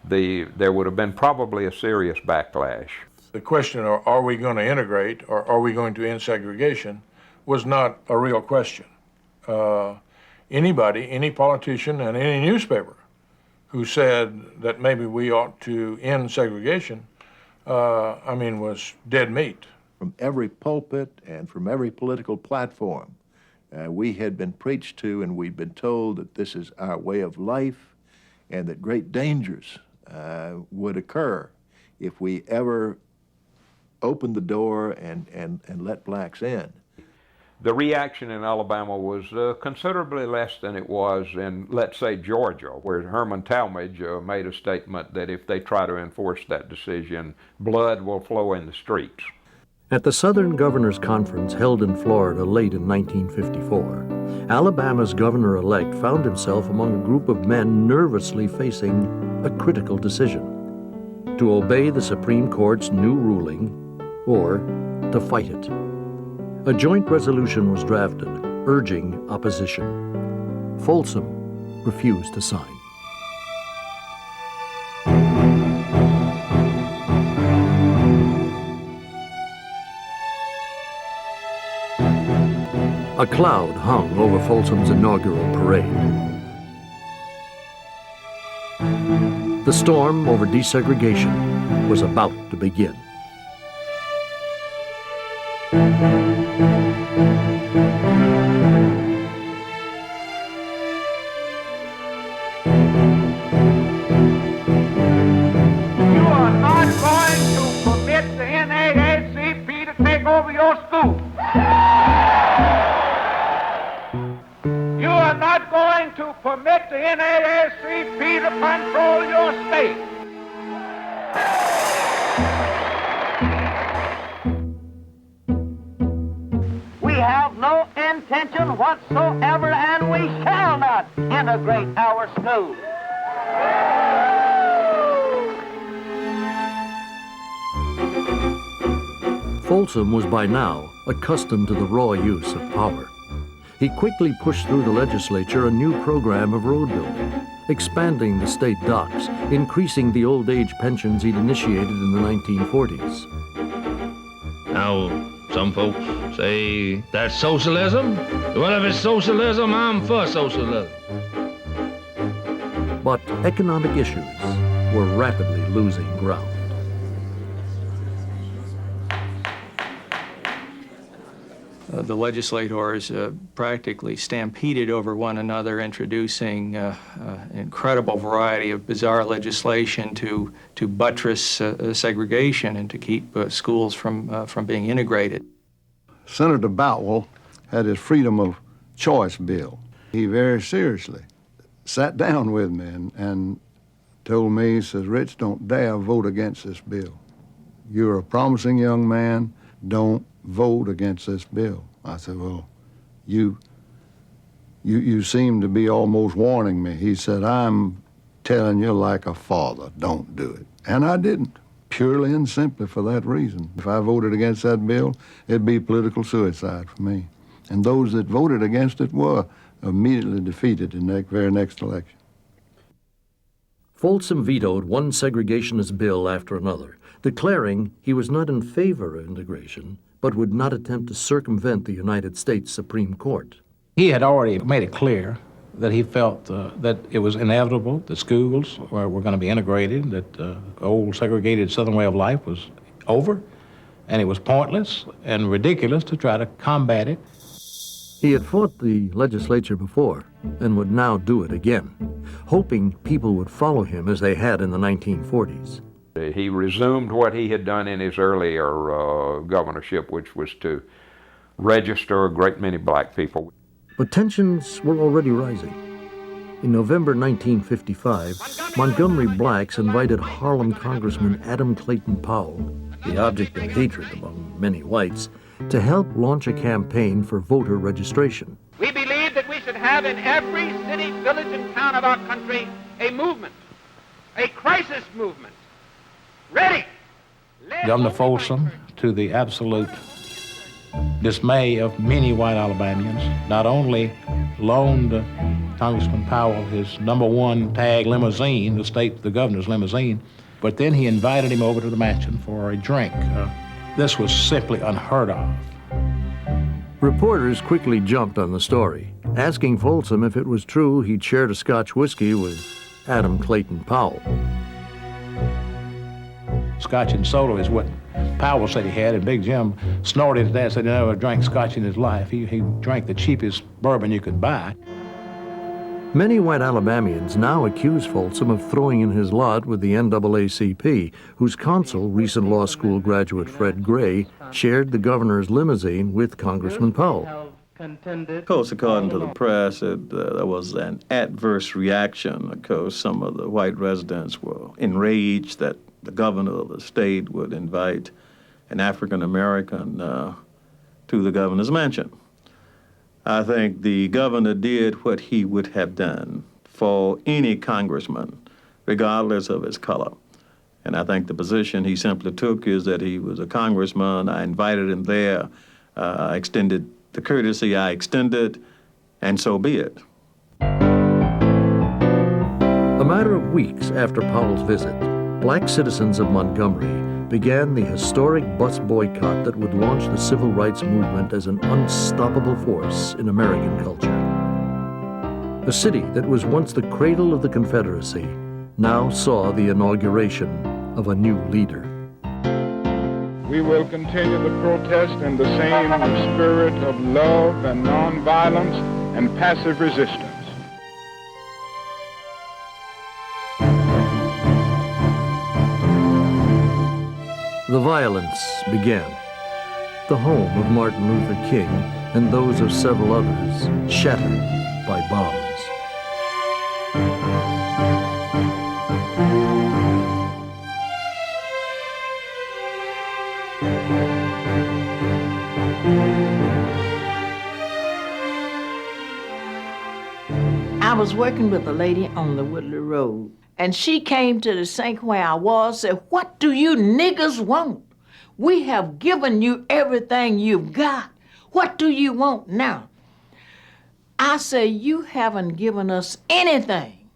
there would have been probably a serious backlash. The question, are we going to integrate or are we going to end segregation, was not a real question. anybody, any politician, and any newspaper who said that maybe we ought to end segregation, was dead meat. From every pulpit and from every political platform, we had been preached to and we'd been told that this is our way of life and that great dangers would occur if we ever opened the door and let blacks in. The reaction in Alabama was considerably less than it was in, let's say, Georgia, where Herman Talmadge made a statement that if they try to enforce that decision, blood will flow in the streets. At the Southern Governors Conference held in Florida late in 1954, Alabama's governor-elect found himself among a group of men nervously facing a critical decision: to obey the Supreme Court's new ruling or to fight it. A joint resolution was drafted urging opposition. Folsom refused to sign. A cloud hung over Folsom's inaugural parade. The storm over desegregation was about to begin. Permit the NAACP to control your state. We have no intention whatsoever, and we shall not integrate our schools. Folsom was by now accustomed to the raw use of power. He quickly pushed through the legislature a new program of road building, expanding the state docks, increasing the old age pensions he'd initiated in the 1940s. Now, some folks say that's socialism. Well, if it's socialism, I'm for socialism. But economic issues were rapidly losing ground. The legislators practically stampeded over one another, introducing an incredible variety of bizarre legislation to buttress segregation and to keep schools from being integrated. Senator Boutwell had his freedom of choice bill. He very seriously sat down with me and told me, he says, "Rich, don't dare vote against this bill. You're a promising young man, don't vote against this bill." I said, "Well, you seem to be almost warning me." He said, "I'm telling you like a father, don't do it." And I didn't, purely and simply for that reason. If I voted against that bill, it'd be political suicide for me. And those that voted against it were immediately defeated in the very next election. Folsom vetoed one segregationist bill after another, declaring he was not in favor of integration, but would not attempt to circumvent the United States Supreme Court. He had already made it clear that he felt that it was inevitable that schools were going to be integrated, that the old segregated Southern way of life was over, and it was pointless and ridiculous to try to combat it. He had fought the legislature before and would now do it again, hoping people would follow him as they had in the 1940s. He resumed what he had done in his earlier governorship, which was to register a great many black people. But tensions were already rising. In November 1955, Montgomery blacks invited Harlem Congressman Adam Clayton Powell, the object of hatred among many whites, to help launch a campaign for voter registration. We believe that we should have in every city, village, and town of our country a movement, a crisis movement. Ready! Governor Folsom, to the absolute dismay of many white Alabamians, not only loaned Congressman Powell his #1 tag limousine, the governor's limousine, but then he invited him over to the mansion for a drink. This was simply unheard of. Reporters quickly jumped on the story, asking Folsom if it was true he'd shared a Scotch whiskey with Adam Clayton Powell. Scotch and soda is what Powell said he had, and Big Jim snorted at that, said he never drank Scotch in his life. He drank the cheapest bourbon you could buy. Many white Alabamians now accuse Folsom of throwing in his lot with the NAACP, whose consul, recent law school graduate Fred Gray, shared the governor's limousine with Congressman Powell. Of course, according to the press, there was an adverse reaction. Of course, some of the white residents were enraged that the governor of the state would invite an African American to the governor's mansion. I think the governor did what he would have done for any congressman, regardless of his color. And I think the position he simply took is that he was a congressman. I invited him there. I extended the courtesy I extended, and so be it. A matter of weeks after Powell's visit, black citizens of Montgomery began the historic bus boycott that would launch the civil rights movement as an unstoppable force in American culture. A city that was once the cradle of the Confederacy now saw the inauguration of a new leader. We will continue the protest in the same spirit of love and nonviolence and passive resistance. The violence began. The home of Martin Luther King and those of several others shattered by bombs. I was working with a lady on the Woodley Road, and she came to the sink where I was, said, "What do you niggers want? We have given you everything you've got. What do you want now?" I said, "You haven't given us anything.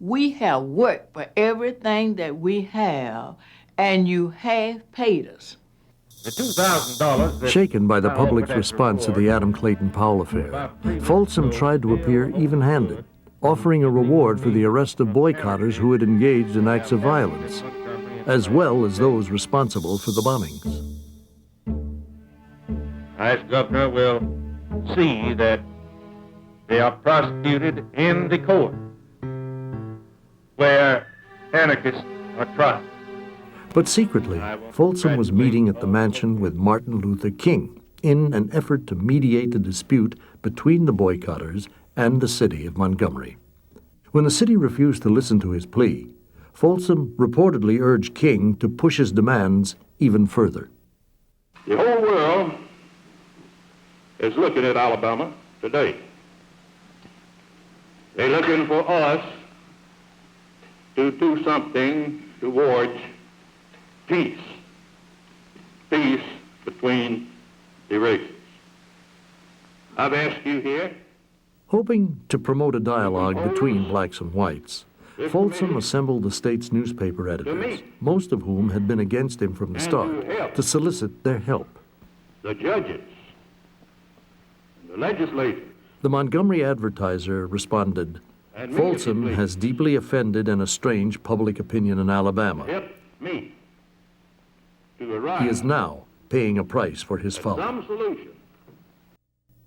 We have worked for everything that we have, and you have paid us." The $2,000. Shaken by the public's response to the Adam Clayton Powell affair, Folsom tried to appear even-handed, offering a reward for the arrest of boycotters who had engaged in acts of violence, as well as those responsible for the bombings. As governor will see that they are prosecuted in the court where anarchists are tried. But secretly, Folsom was meeting at the mansion with Martin Luther King in an effort to mediate the dispute between the boycotters and the city of Montgomery. When the city refused to listen to his plea, Folsom reportedly urged King to push his demands even further. The whole world is looking at Alabama today. They're looking for us to do something towards peace between the races. I've asked you here. Hoping to promote a dialogue between blacks and whites, Folsom assembled the state's newspaper editors, most of whom had been against him from the start, to solicit their help. The judges, the legislators. The Montgomery Advertiser responded, "Folsom has deeply offended and estranged public opinion in Alabama. Help me to He arrive is now paying a price for his at folly." some solution.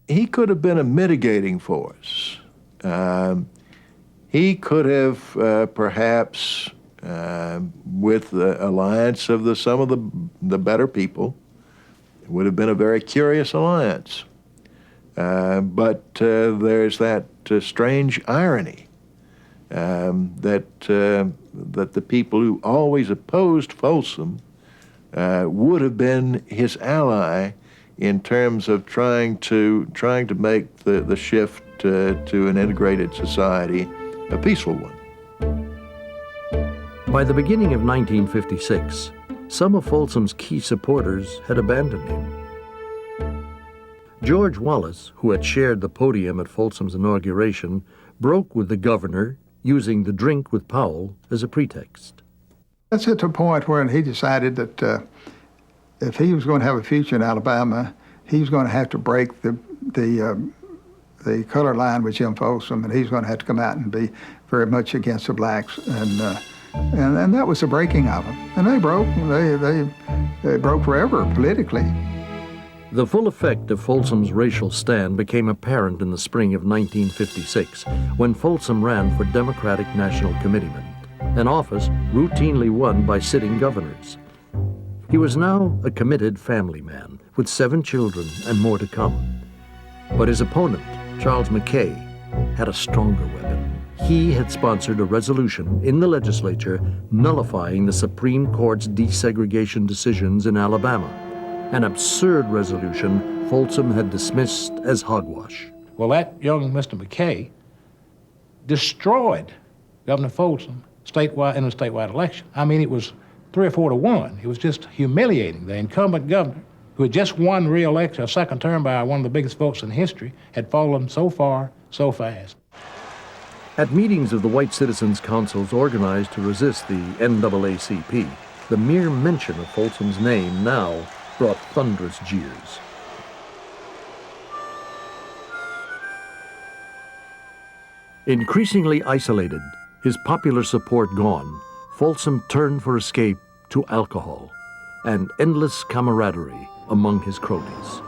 He could have been a mitigating force. He could have perhaps, with the alliance of some of the better people, it would have been a very curious alliance. But there's that strange irony that the people who always opposed Folsom would have been his ally in terms of trying to make the shift to an integrated society a peaceful one. By the beginning of 1956, some of Folsom's key supporters had abandoned him. George Wallace, who had shared the podium at Folsom's inauguration, broke with the governor, using the drink with Powell as a pretext. That's at the point where he decided that if he was going to have a future in Alabama, he was going to have to break the color line with Jim Folsom, and he's going to have to come out and be very much against the blacks, and that was the breaking of them. And they broke. They broke forever politically. The full effect of Folsom's racial stand became apparent in the spring of 1956 when Folsom ran for Democratic National Committeeman, an office routinely won by sitting governors. He was now a committed family man with 7 children and more to come. But his opponent, Charles Mackay, had a stronger weapon. He had sponsored a resolution in the legislature nullifying the Supreme Court's desegregation decisions in Alabama, an absurd resolution Folsom had dismissed as hogwash. Well, that young Mr. Mackay destroyed Governor Folsom statewide in a statewide election. I mean, it was 3 or 4 to 1. It was just humiliating. The incumbent governor, who had just won re-election, a second term by one of the biggest votes in history, had fallen so far, so fast. At meetings of the White Citizens Councils organized to resist the NAACP, the mere mention of Folsom's name now brought thunderous jeers. Increasingly isolated, his popular support gone, Folsom turned for escape to alcohol and endless camaraderie among his cronies.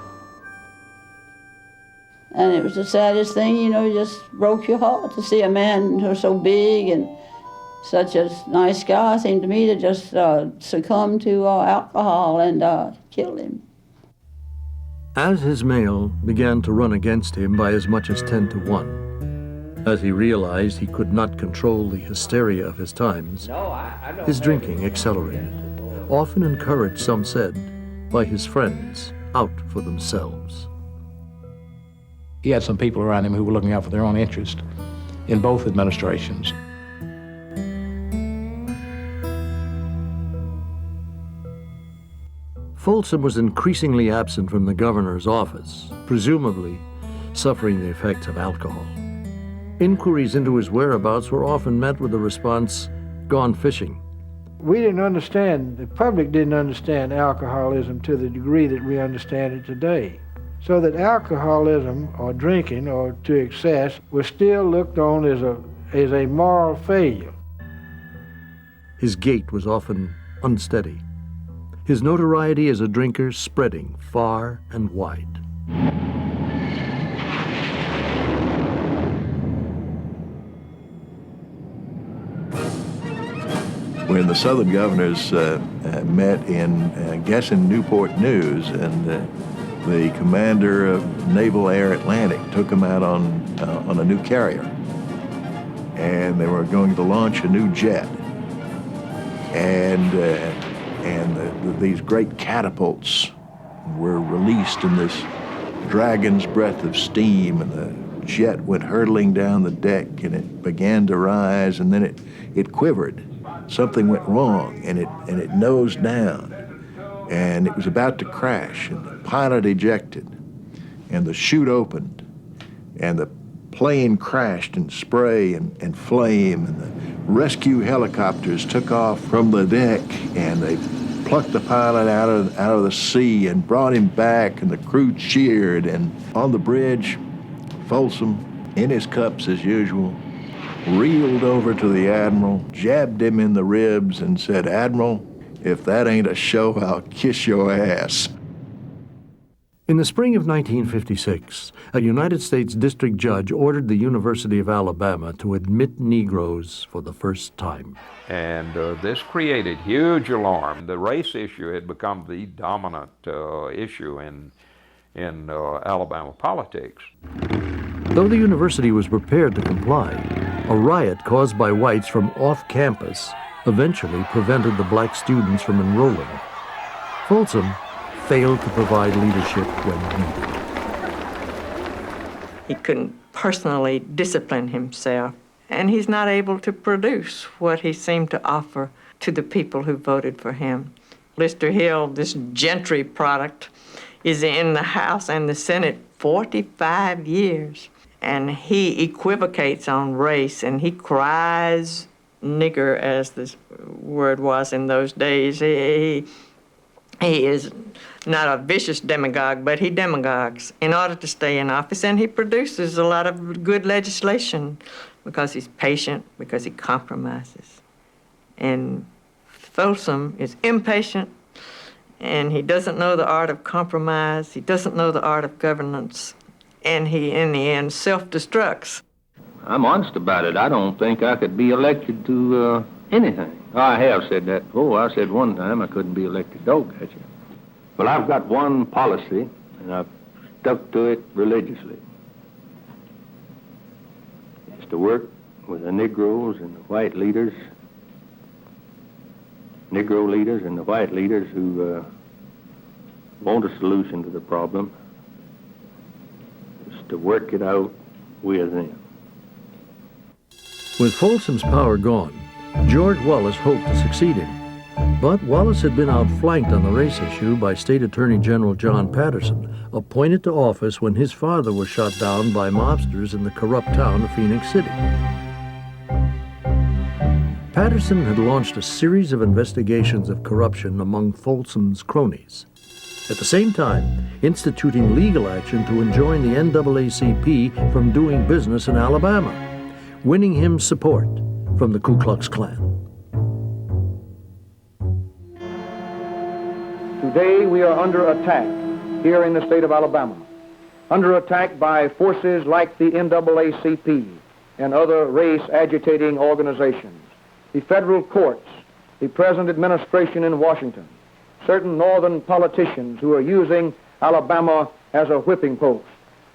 And it was the saddest thing, you know, it just broke your heart to see a man who was so big and such a nice guy seemed to me to just succumb to alcohol and kill him. As his mail began to run against him by as much as 10 to 1, as he realized he could not control the hysteria of his times, his drinking accelerated, often encouraged, some said, by his friends out for themselves. He had some people around him who were looking out for their own interest in both administrations. Folsom was increasingly absent from the governor's office, presumably suffering the effects of alcohol. Inquiries into his whereabouts were often met with the response, "Gone fishing." We didn't understand, the public didn't understand alcoholism to the degree that we understand it today. So that alcoholism or drinking or to excess was still looked on as a moral failure. His gait was often unsteady. His notoriety as a drinker spreading far and wide. When the Southern governors met in Newport News, and the commander of Naval Air Atlantic took them out on a new carrier, and they were going to launch a new jet, and these great catapults were released in this dragon's breath of steam, and the jet went hurtling down the deck, and it began to rise, and then it quivered. Something went wrong, and it nosed down, and it was about to crash, and the pilot ejected, and the chute opened, and the plane crashed in spray and flame, and the rescue helicopters took off from the deck, and they plucked the pilot out of the sea and brought him back, and the crew cheered. And on the bridge, Folsom, in his cups as usual, reeled over to the Admiral, jabbed him in the ribs, and said, "Admiral, if that ain't a show, I'll kiss your ass." In the spring of 1956, a United States district judge ordered the University of Alabama to admit Negroes for the first time. And this created huge alarm. The race issue had become the dominant issue in Alabama politics. Though the university was prepared to comply, a riot caused by whites from off campus eventually prevented the black students from enrolling. Folsom failed to provide leadership when needed. He couldn't personally discipline himself, and he's not able to produce what he seemed to offer to the people who voted for him. Lister Hill, this gentry product, is in the House and the Senate 45 years, and he equivocates on race, and he cries nigger, as the word was in those days. He is not a vicious demagogue, but he demagogues in order to stay in office, and he produces a lot of good legislation because he's patient, because he compromises. And Folsom is impatient, and he doesn't know the art of compromise, he doesn't know the art of governance, and he, in the end, self-destructs. I'm honest about it. I don't think I could be elected to anything. I have said that before. I said one time I couldn't be elected. Don't catch you. But I've got one policy, and I've stuck to it religiously. It's to work with the Negroes and the white leaders, Negro leaders and the white leaders who want a solution to the problem. It's to work it out with them. With Folsom's power gone, George Wallace hoped to succeed him. But Wallace had been outflanked on the race issue by State Attorney General John Patterson, appointed to office when his father was shot down by mobsters in the corrupt town of Phoenix City. Patterson had launched a series of investigations of corruption among Folsom's cronies, at the same time instituting legal action to enjoin the NAACP from doing business in Alabama, winning him support from the Ku Klux Klan. Today we are under attack here in the state of Alabama, under attack by forces like the NAACP and other race-agitating organizations, the federal courts, the present administration in Washington, certain northern politicians who are using Alabama as a whipping post,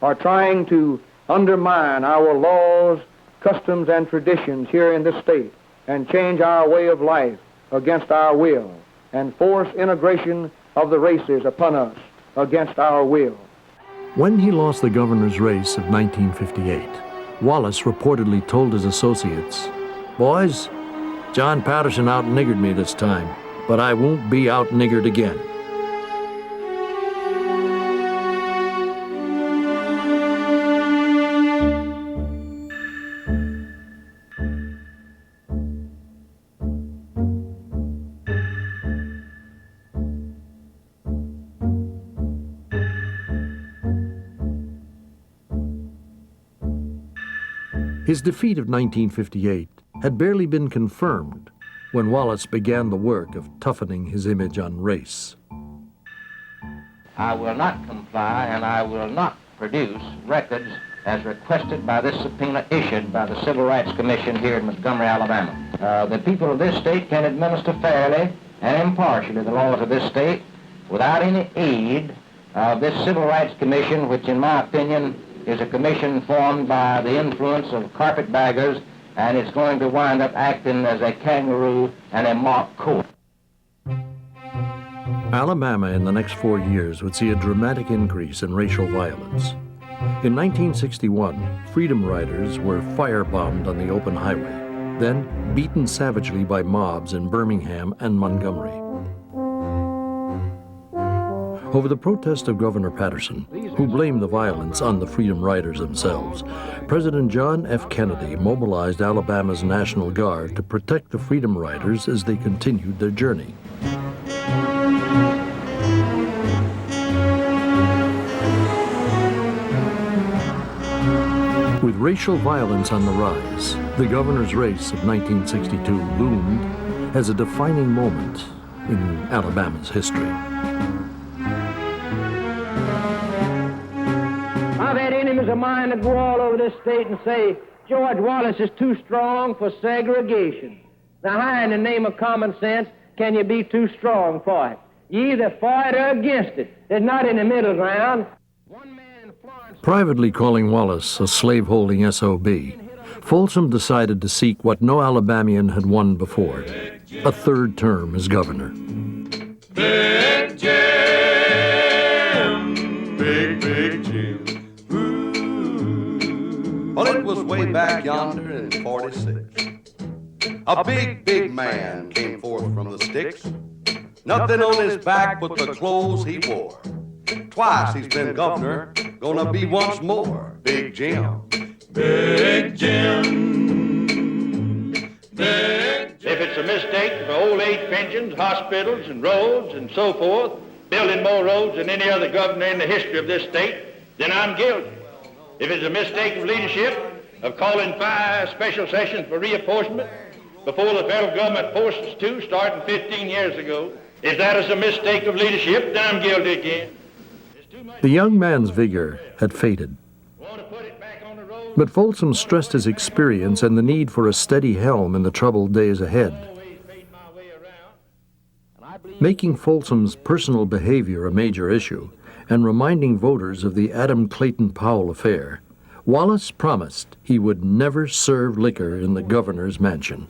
are trying to undermine our laws, customs, and traditions here in this state and change our way of life against our will and force integration of the races upon us against our will. When he lost the governor's race of 1958, Wallace reportedly told his associates, "Boys, John Patterson out-niggered me this time, but I won't be out-niggered again." His defeat of 1958 had barely been confirmed when Wallace began the work of toughening his image on race. I will not comply and I will not produce records as requested by this subpoena issued by the Civil Rights Commission here in Montgomery, Alabama. The people of this state can administer fairly and impartially the laws of this state without any aid of this Civil Rights Commission, which in my opinion is a commission formed by the influence of carpetbaggers, and it's going to wind up acting as a kangaroo and a mock court. Alabama in the next 4 years would see a dramatic increase in racial violence. In 1961, Freedom Riders were firebombed on the open highway, then beaten savagely by mobs in Birmingham and Montgomery. Over the protest of Governor Patterson, who blamed the violence on the Freedom Riders themselves, President John F. Kennedy mobilized Alabama's National Guard to protect the Freedom Riders as they continued their journey. With racial violence on the rise, the governor's race of 1962 loomed as a defining moment in Alabama's history. I've had enemies of mine that go all over this state and say, George Wallace is too strong for segregation. Now, how in the name of common sense can you be too strong for it? You're either for it or against it. There's not in the middle ground. Privately calling Wallace a slaveholding SOB, Folsom decided to seek what no Alabamian had won before, a third term as governor. Big Jim, big Jim. Well, it was way back yonder in 46. A big man came forth from the sticks. Nothing on his back but the clothes he wore. Twice he's been governor, gonna be once more. Big Jim. Big Jim. Big Jim. If it's it's a mistake for old age pensions, hospitals, and roads, and so forth, building more roads than any other governor in the history of this state, then I'm guilty. If it's a mistake of leadership, of calling 5 special sessions for reapportionment before the federal government forced us to, starting 15 years ago, if that is a mistake of leadership, then I'm guilty again. The young man's vigor had faded. But Folsom stressed his experience and the need for a steady helm in the troubled days ahead. Making Folsom's personal behavior a major issue and reminding voters of the Adam Clayton Powell affair, Wallace promised he would never serve liquor in the governor's mansion.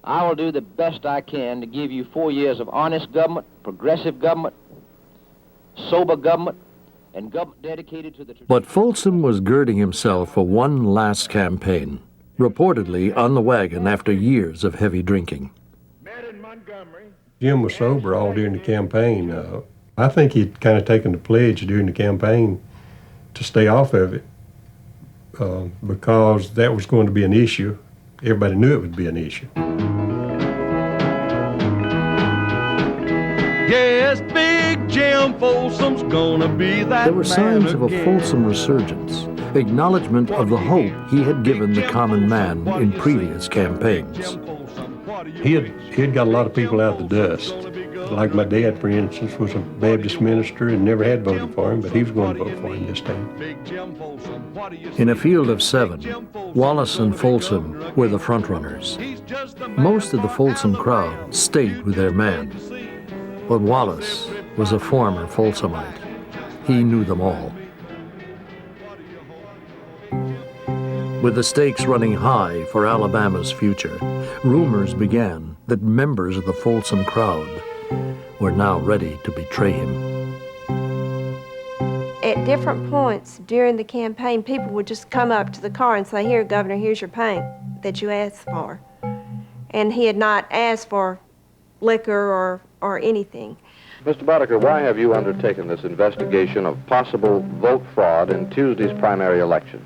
I will do the best I can to give you 4 years of honest government, progressive government, sober government, and government dedicated to the... But Folsom was girding himself for one last campaign, reportedly on the wagon after years of heavy drinking. Jim was sober all during the campaign. I think he'd kind of taken the pledge during the campaign to stay off of it because that was going to be an issue. Everybody knew it would be an issue. Yes, Big Jim Folsom's gonna be that. There were signs of a Folsom resurgence, acknowledgement of the hope he had given the common man in previous campaigns. He had got a lot of people out of the dust. Like my dad, for instance, was a Baptist minister and never had voted for him, but he was going to vote for him this time. In a field of 7, Wallace and Folsom were the frontrunners. Most of the Folsom crowd stayed with their man. But Wallace was a former Folsomite. He knew them all. With the stakes running high for Alabama's future, rumors began that members of the Folsom crowd were now ready to betray him. At different points during the campaign, people would just come up to the car and say, "Here, Governor, here's your paint that you asked for." And he had not asked for liquor or anything. Mr. Boddicker, why have you undertaken this investigation of possible vote fraud in Tuesday's primary election?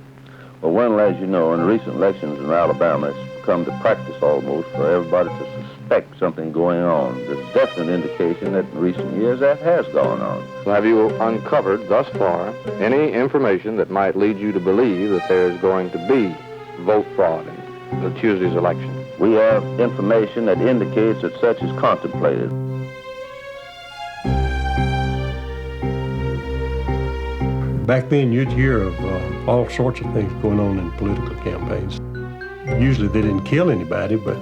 Well, Wendell, as you know, in recent elections in Alabama, it's become the practice almost for everybody to suspect something going on. There's definite indication that in recent years that has gone on. Well, have you uncovered thus far any information that might lead you to believe that there is going to be vote fraud in the Tuesday's election? We have information that indicates that such is contemplated. Back then, you'd hear of all sorts of things going on in political campaigns. Usually they didn't kill anybody, but...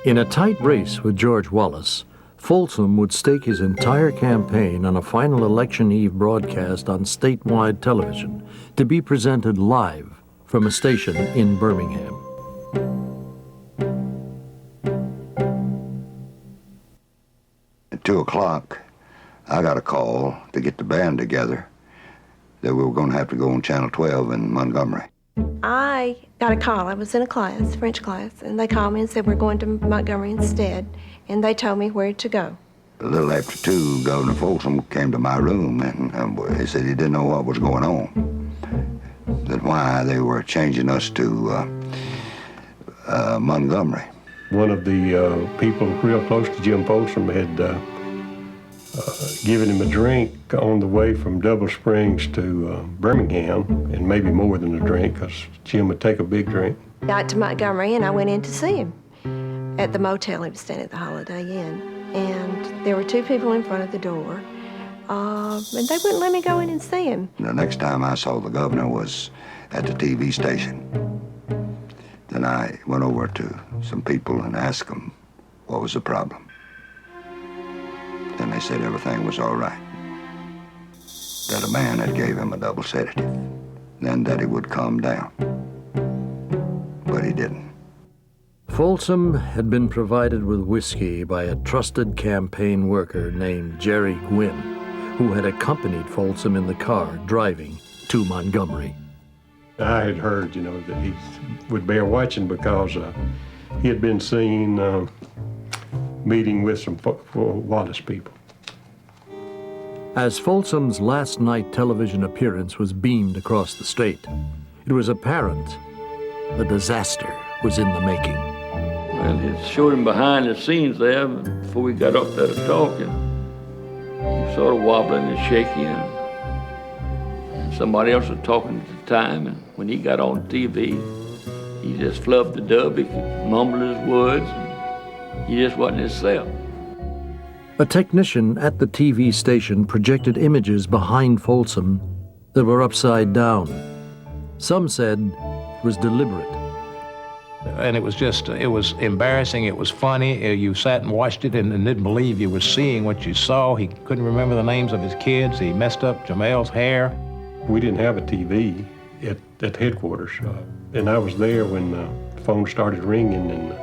In a tight race with George Wallace, Folsom would stake his entire campaign on a final election eve broadcast on statewide television to be presented live from a station in Birmingham. At 2 o'clock, I got a call to get the band together that we were going to have to go on Channel 12 in Montgomery. I got a call. I was in a class, French class, and they called me and said, "We're going to Montgomery instead," and they told me where to go. A little after 2, Governor Folsom came to my room, and he said he didn't know what was going on, that why they were changing us to Montgomery. One of the people real close to Jim Folsom had given him a drink on the way from Double Springs to Birmingham, and maybe more than a drink, because Jim would take a big drink. Got to Montgomery, and I went in to see him at the motel he was staying at, the Holiday Inn. And there were 2 people in front of the door, and they wouldn't let me go in and see him. The next time I saw the governor was at the TV station. Then I went over to some people and asked them what was the problem. Then they said everything was all right, that a man had gave him a double sedative, then that he would calm down, but he didn't. Folsom had been provided with whiskey by a trusted campaign worker named Jerry Gwynn, who had accompanied Folsom in the car driving to Montgomery. I had heard, that he would bear watching because he had been seen meeting with some Wallace people. As Folsom's last night television appearance was beamed across the state, it was apparent a disaster was in the making. Well, it showed him behind the scenes there before we got up there to talking. He was sort of wobbling and shaky, and somebody else was talking at the time. And when he got on TV, he just flubbed the dub, he mumbled his words, and he just wasn't himself. A technician at the TV station projected images behind Folsom that were upside down. Some said it was deliberate. And it was embarrassing, it was funny. You sat and watched it and didn't believe you were seeing what you saw. He couldn't remember the names of his kids. He messed up Jamel's hair. We didn't have a TV at headquarters. And I was there when the phone started ringing and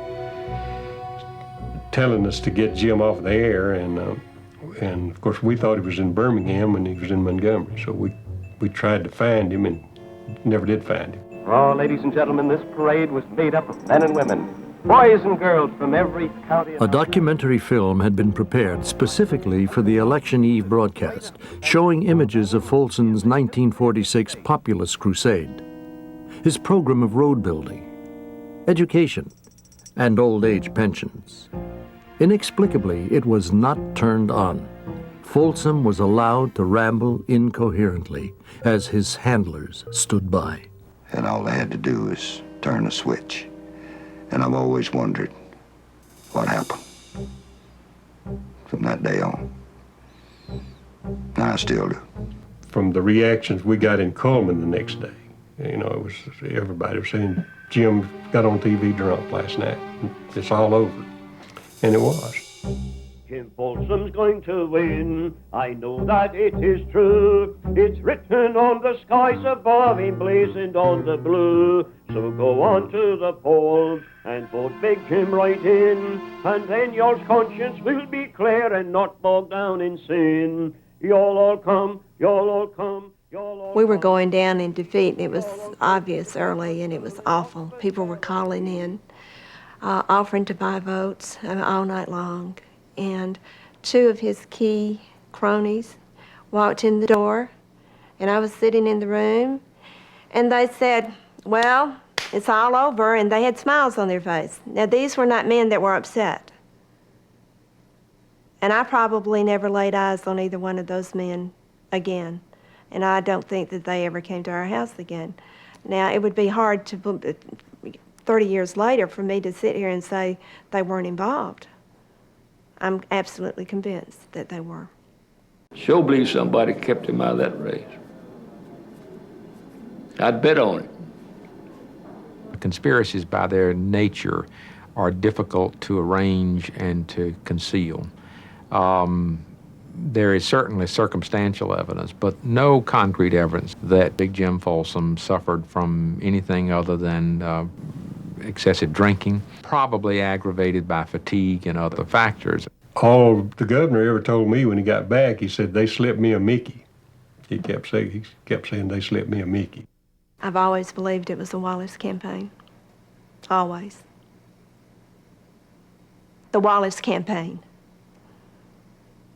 telling us to get Jim off the air. And of course, we thought he was in Birmingham when he was in Montgomery. So we tried to find him and never did find him. Oh, ladies and gentlemen, this parade was made up of men and women, boys and girls from every county. A documentary film had been prepared specifically for the election eve broadcast, showing images of Folsom's 1946 populist crusade, his program of road building, education, and old age pensions. Inexplicably, it was not turned on. Folsom was allowed to ramble incoherently as his handlers stood by. And all they had to do was turn a switch. And I've always wondered what happened from that day on. And I still do. From the reactions we got in Coleman the next day, you know, it was everybody was saying, Jim got on TV drunk last night. It's all over. And it was. Jim Folsom's going to win, I know that it is true. It's written on the skies above, emblazoned on the blue. So go on to the polls and vote Big Jim right in, and then your conscience will be clear and not bogged down in sin. You'll all come, you'll all come. We were going down in defeat. It was obvious early, and it was awful. People were calling in, offering to buy votes all night long. And two of his key cronies walked in the door, and I was sitting in the room, and they said, well, it's all over, and they had smiles on their face. Now, these were not men that were upset. And I probably never laid eyes on either one of those men again. And I don't think that they ever came to our house again. Now, it would be hard to, 30 years later, for me to sit here and say they weren't involved. I'm absolutely convinced that they were. Sure believe somebody kept him out of that race. I'd bet on it. Conspiracies by their nature are difficult to arrange and to conceal. There is certainly circumstantial evidence, but no concrete evidence that Big Jim Folsom suffered from anything other than excessive drinking, probably aggravated by fatigue and other factors. All the governor ever told me when he got back, he said, they slipped me a Mickey. He kept saying they slipped me a Mickey. I've always believed it was a Wallace campaign. Always. The Wallace campaign.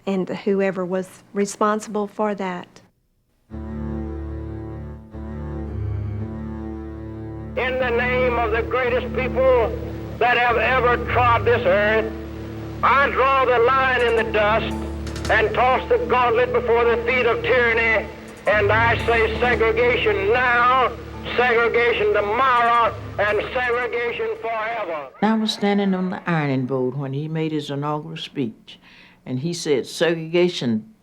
And whoever was responsible for that. In the name of the greatest people that have ever trod this earth, I draw the line in the dust and toss the gauntlet before the feet of tyranny, and I say segregation now, segregation tomorrow, and segregation forever. I was standing on the ironing board when he made his inaugural speech, and he said segregation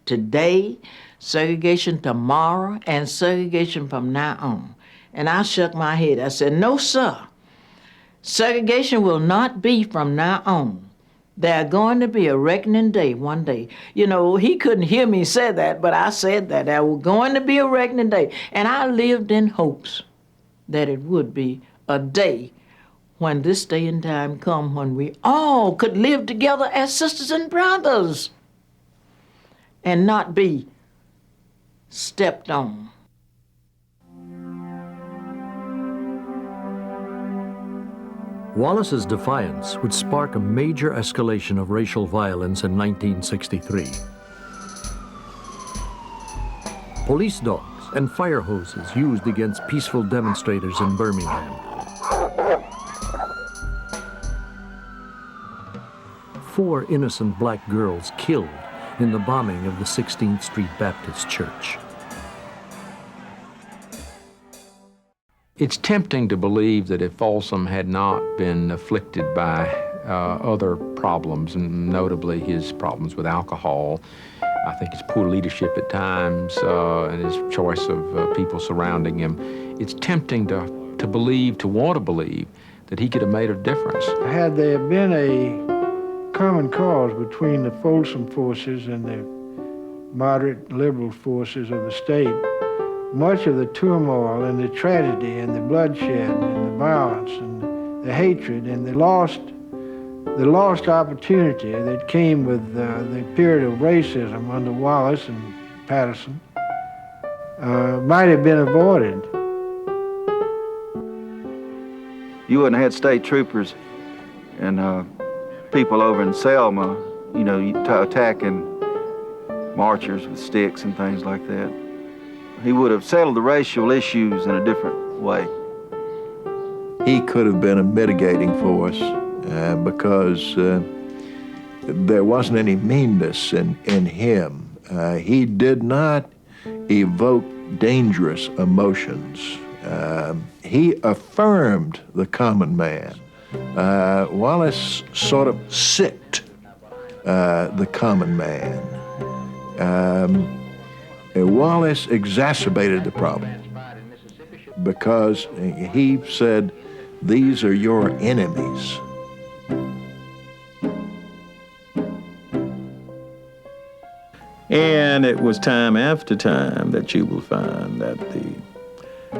today, segregation tomorrow, and segregation from now on. And I shook my head. I said, no, sir. Segregation will not be from now on. There's going to be a reckoning day one day. You know, he couldn't hear me say that, but I said that. There was going to be a reckoning day. And I lived in hopes that it would be a day when this day and time come when we all could live together as sisters and brothers and not be stepped on. Wallace's defiance would spark a major escalation of racial violence in 1963. Police dogs and fire hoses used against peaceful demonstrators in Birmingham. 4 innocent black girls killed in the bombing of the 16th Street Baptist Church. It's tempting to believe that if Folsom had not been afflicted by other problems, and notably his problems with alcohol, I think his poor leadership at times, and his choice of people surrounding him, it's tempting to want to believe that he could have made a difference. Had there been a common cause between the Folsom forces and the moderate liberal forces of the state, much of the turmoil and the tragedy and the bloodshed and the violence and the hatred and the lost opportunity that came with the period of racism under Wallace and Patterson might have been avoided. You wouldn't have had state troopers and people over in Selma, attacking marchers with sticks and things like that. He would have settled the racial issues in a different way. He could have been a mitigating force because there wasn't any meanness in him. He did not evoke dangerous emotions. He affirmed the common man. Wallace sort of sicked the common man. Wallace exacerbated the problem because he said, "These are your enemies." And it was time after time that you will find that the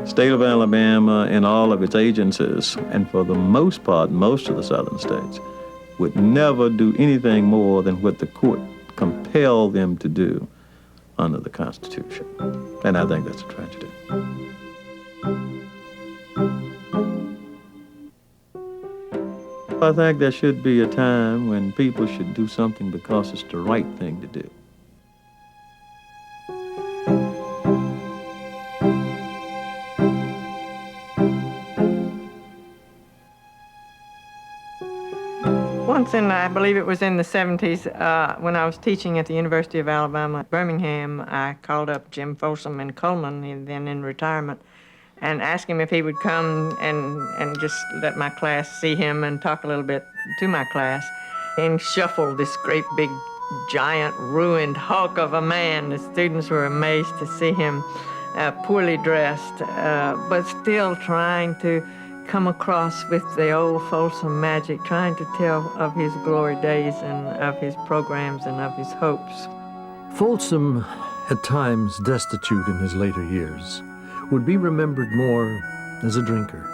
state of Alabama and all of its agencies, and for the most part, most of the southern states, would never do anything more than what the court compelled them to do under the Constitution. And I think that's a tragedy. I think there should be a time when people should do something because it's the right thing to do. Once I believe it was in the 70s, when I was teaching at the University of Alabama at Birmingham, I called up Jim Folsom in Coleman, then in retirement, and asked him if he would come and just let my class see him and talk a little bit to my class. And shuffled this great big giant ruined hulk of a man. The students were amazed to see him poorly dressed, but still trying to come across with the old Folsom magic, trying to tell of his glory days and of his programs and of his hopes. Folsom, at times destitute in his later years, would be remembered more as a drinker,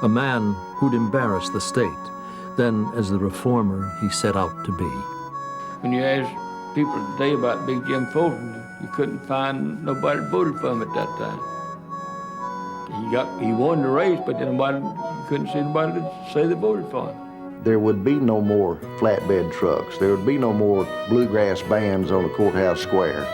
a man who'd embarrass the state than as the reformer he set out to be. When you ask people today about Big Jim Folsom, you couldn't find nobody that voted for him at that time. He won the race, but then you couldn't see anybody to say they voted for him. There would be no more flatbed trucks. There would be no more bluegrass bands on the courthouse square.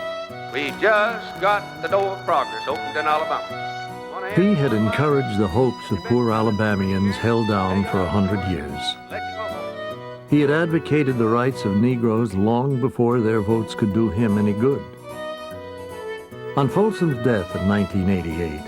We just got the door of progress opened in Alabama. He had encouraged the hopes of poor Alabamians held down for 100 years. He had advocated the rights of Negroes long before their votes could do him any good. On Folsom's death in 1988,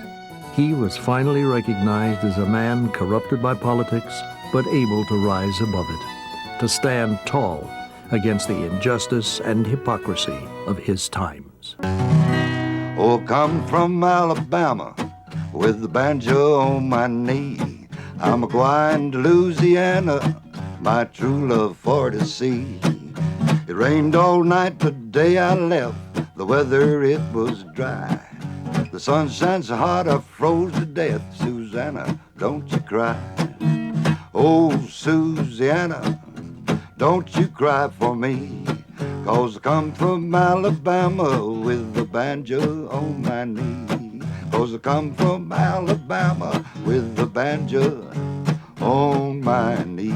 he was finally recognized as a man corrupted by politics, but able to rise above it, to stand tall against the injustice and hypocrisy of his times. Oh, come from Alabama with the banjo on my knee. I'm a-gwine to Louisiana, my true love for to see. It rained all night the day I left, the weather it was dry. The sun shines so hot I froze to death. Susanna, don't you cry. Oh, Susanna, don't you cry for me, 'cause I come from Alabama with the banjo on my knee. 'Cause I come from Alabama with the banjo on my knee.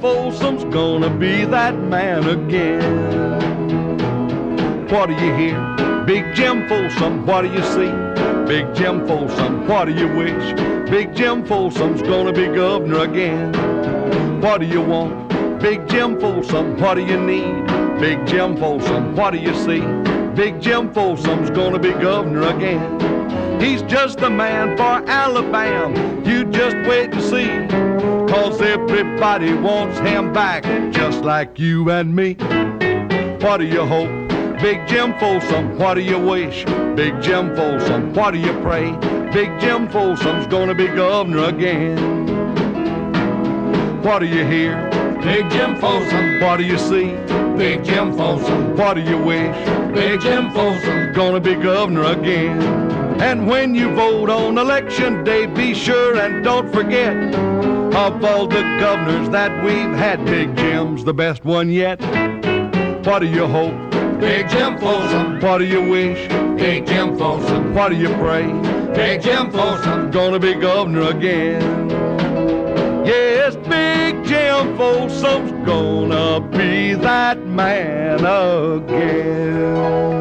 Folsom's gonna be that man again. What do you hear? Big Jim Folsom, what do you see? Big Jim Folsom, what do you wish? Big Jim Folsom's gonna be governor again. What do you want? Big Jim Folsom, what do you need? Big Jim Folsom, what do you see? Big Jim Folsom's gonna be governor again. He's just the man for Alabama, you just wait and see. 'Cause everybody wants him back, just like you and me. What do you hope? Big Jim Folsom, what do you wish? Big Jim Folsom, what do you pray? Big Jim Folsom's gonna be governor again. What do you hear? Big Jim Folsom, what do you see? Big Jim Folsom, what do you wish? Big Jim Folsom's gonna be governor again. And when you vote on election day, be sure and don't forget, of all the governors that we've had, Big Jim's the best one yet. What do you hope? Big Jim Folsom. What do you wish? Big Jim Folsom. What do you pray? Big Jim Folsom. Gonna be governor again. Yes, Big Jim Folsom's gonna be that man again.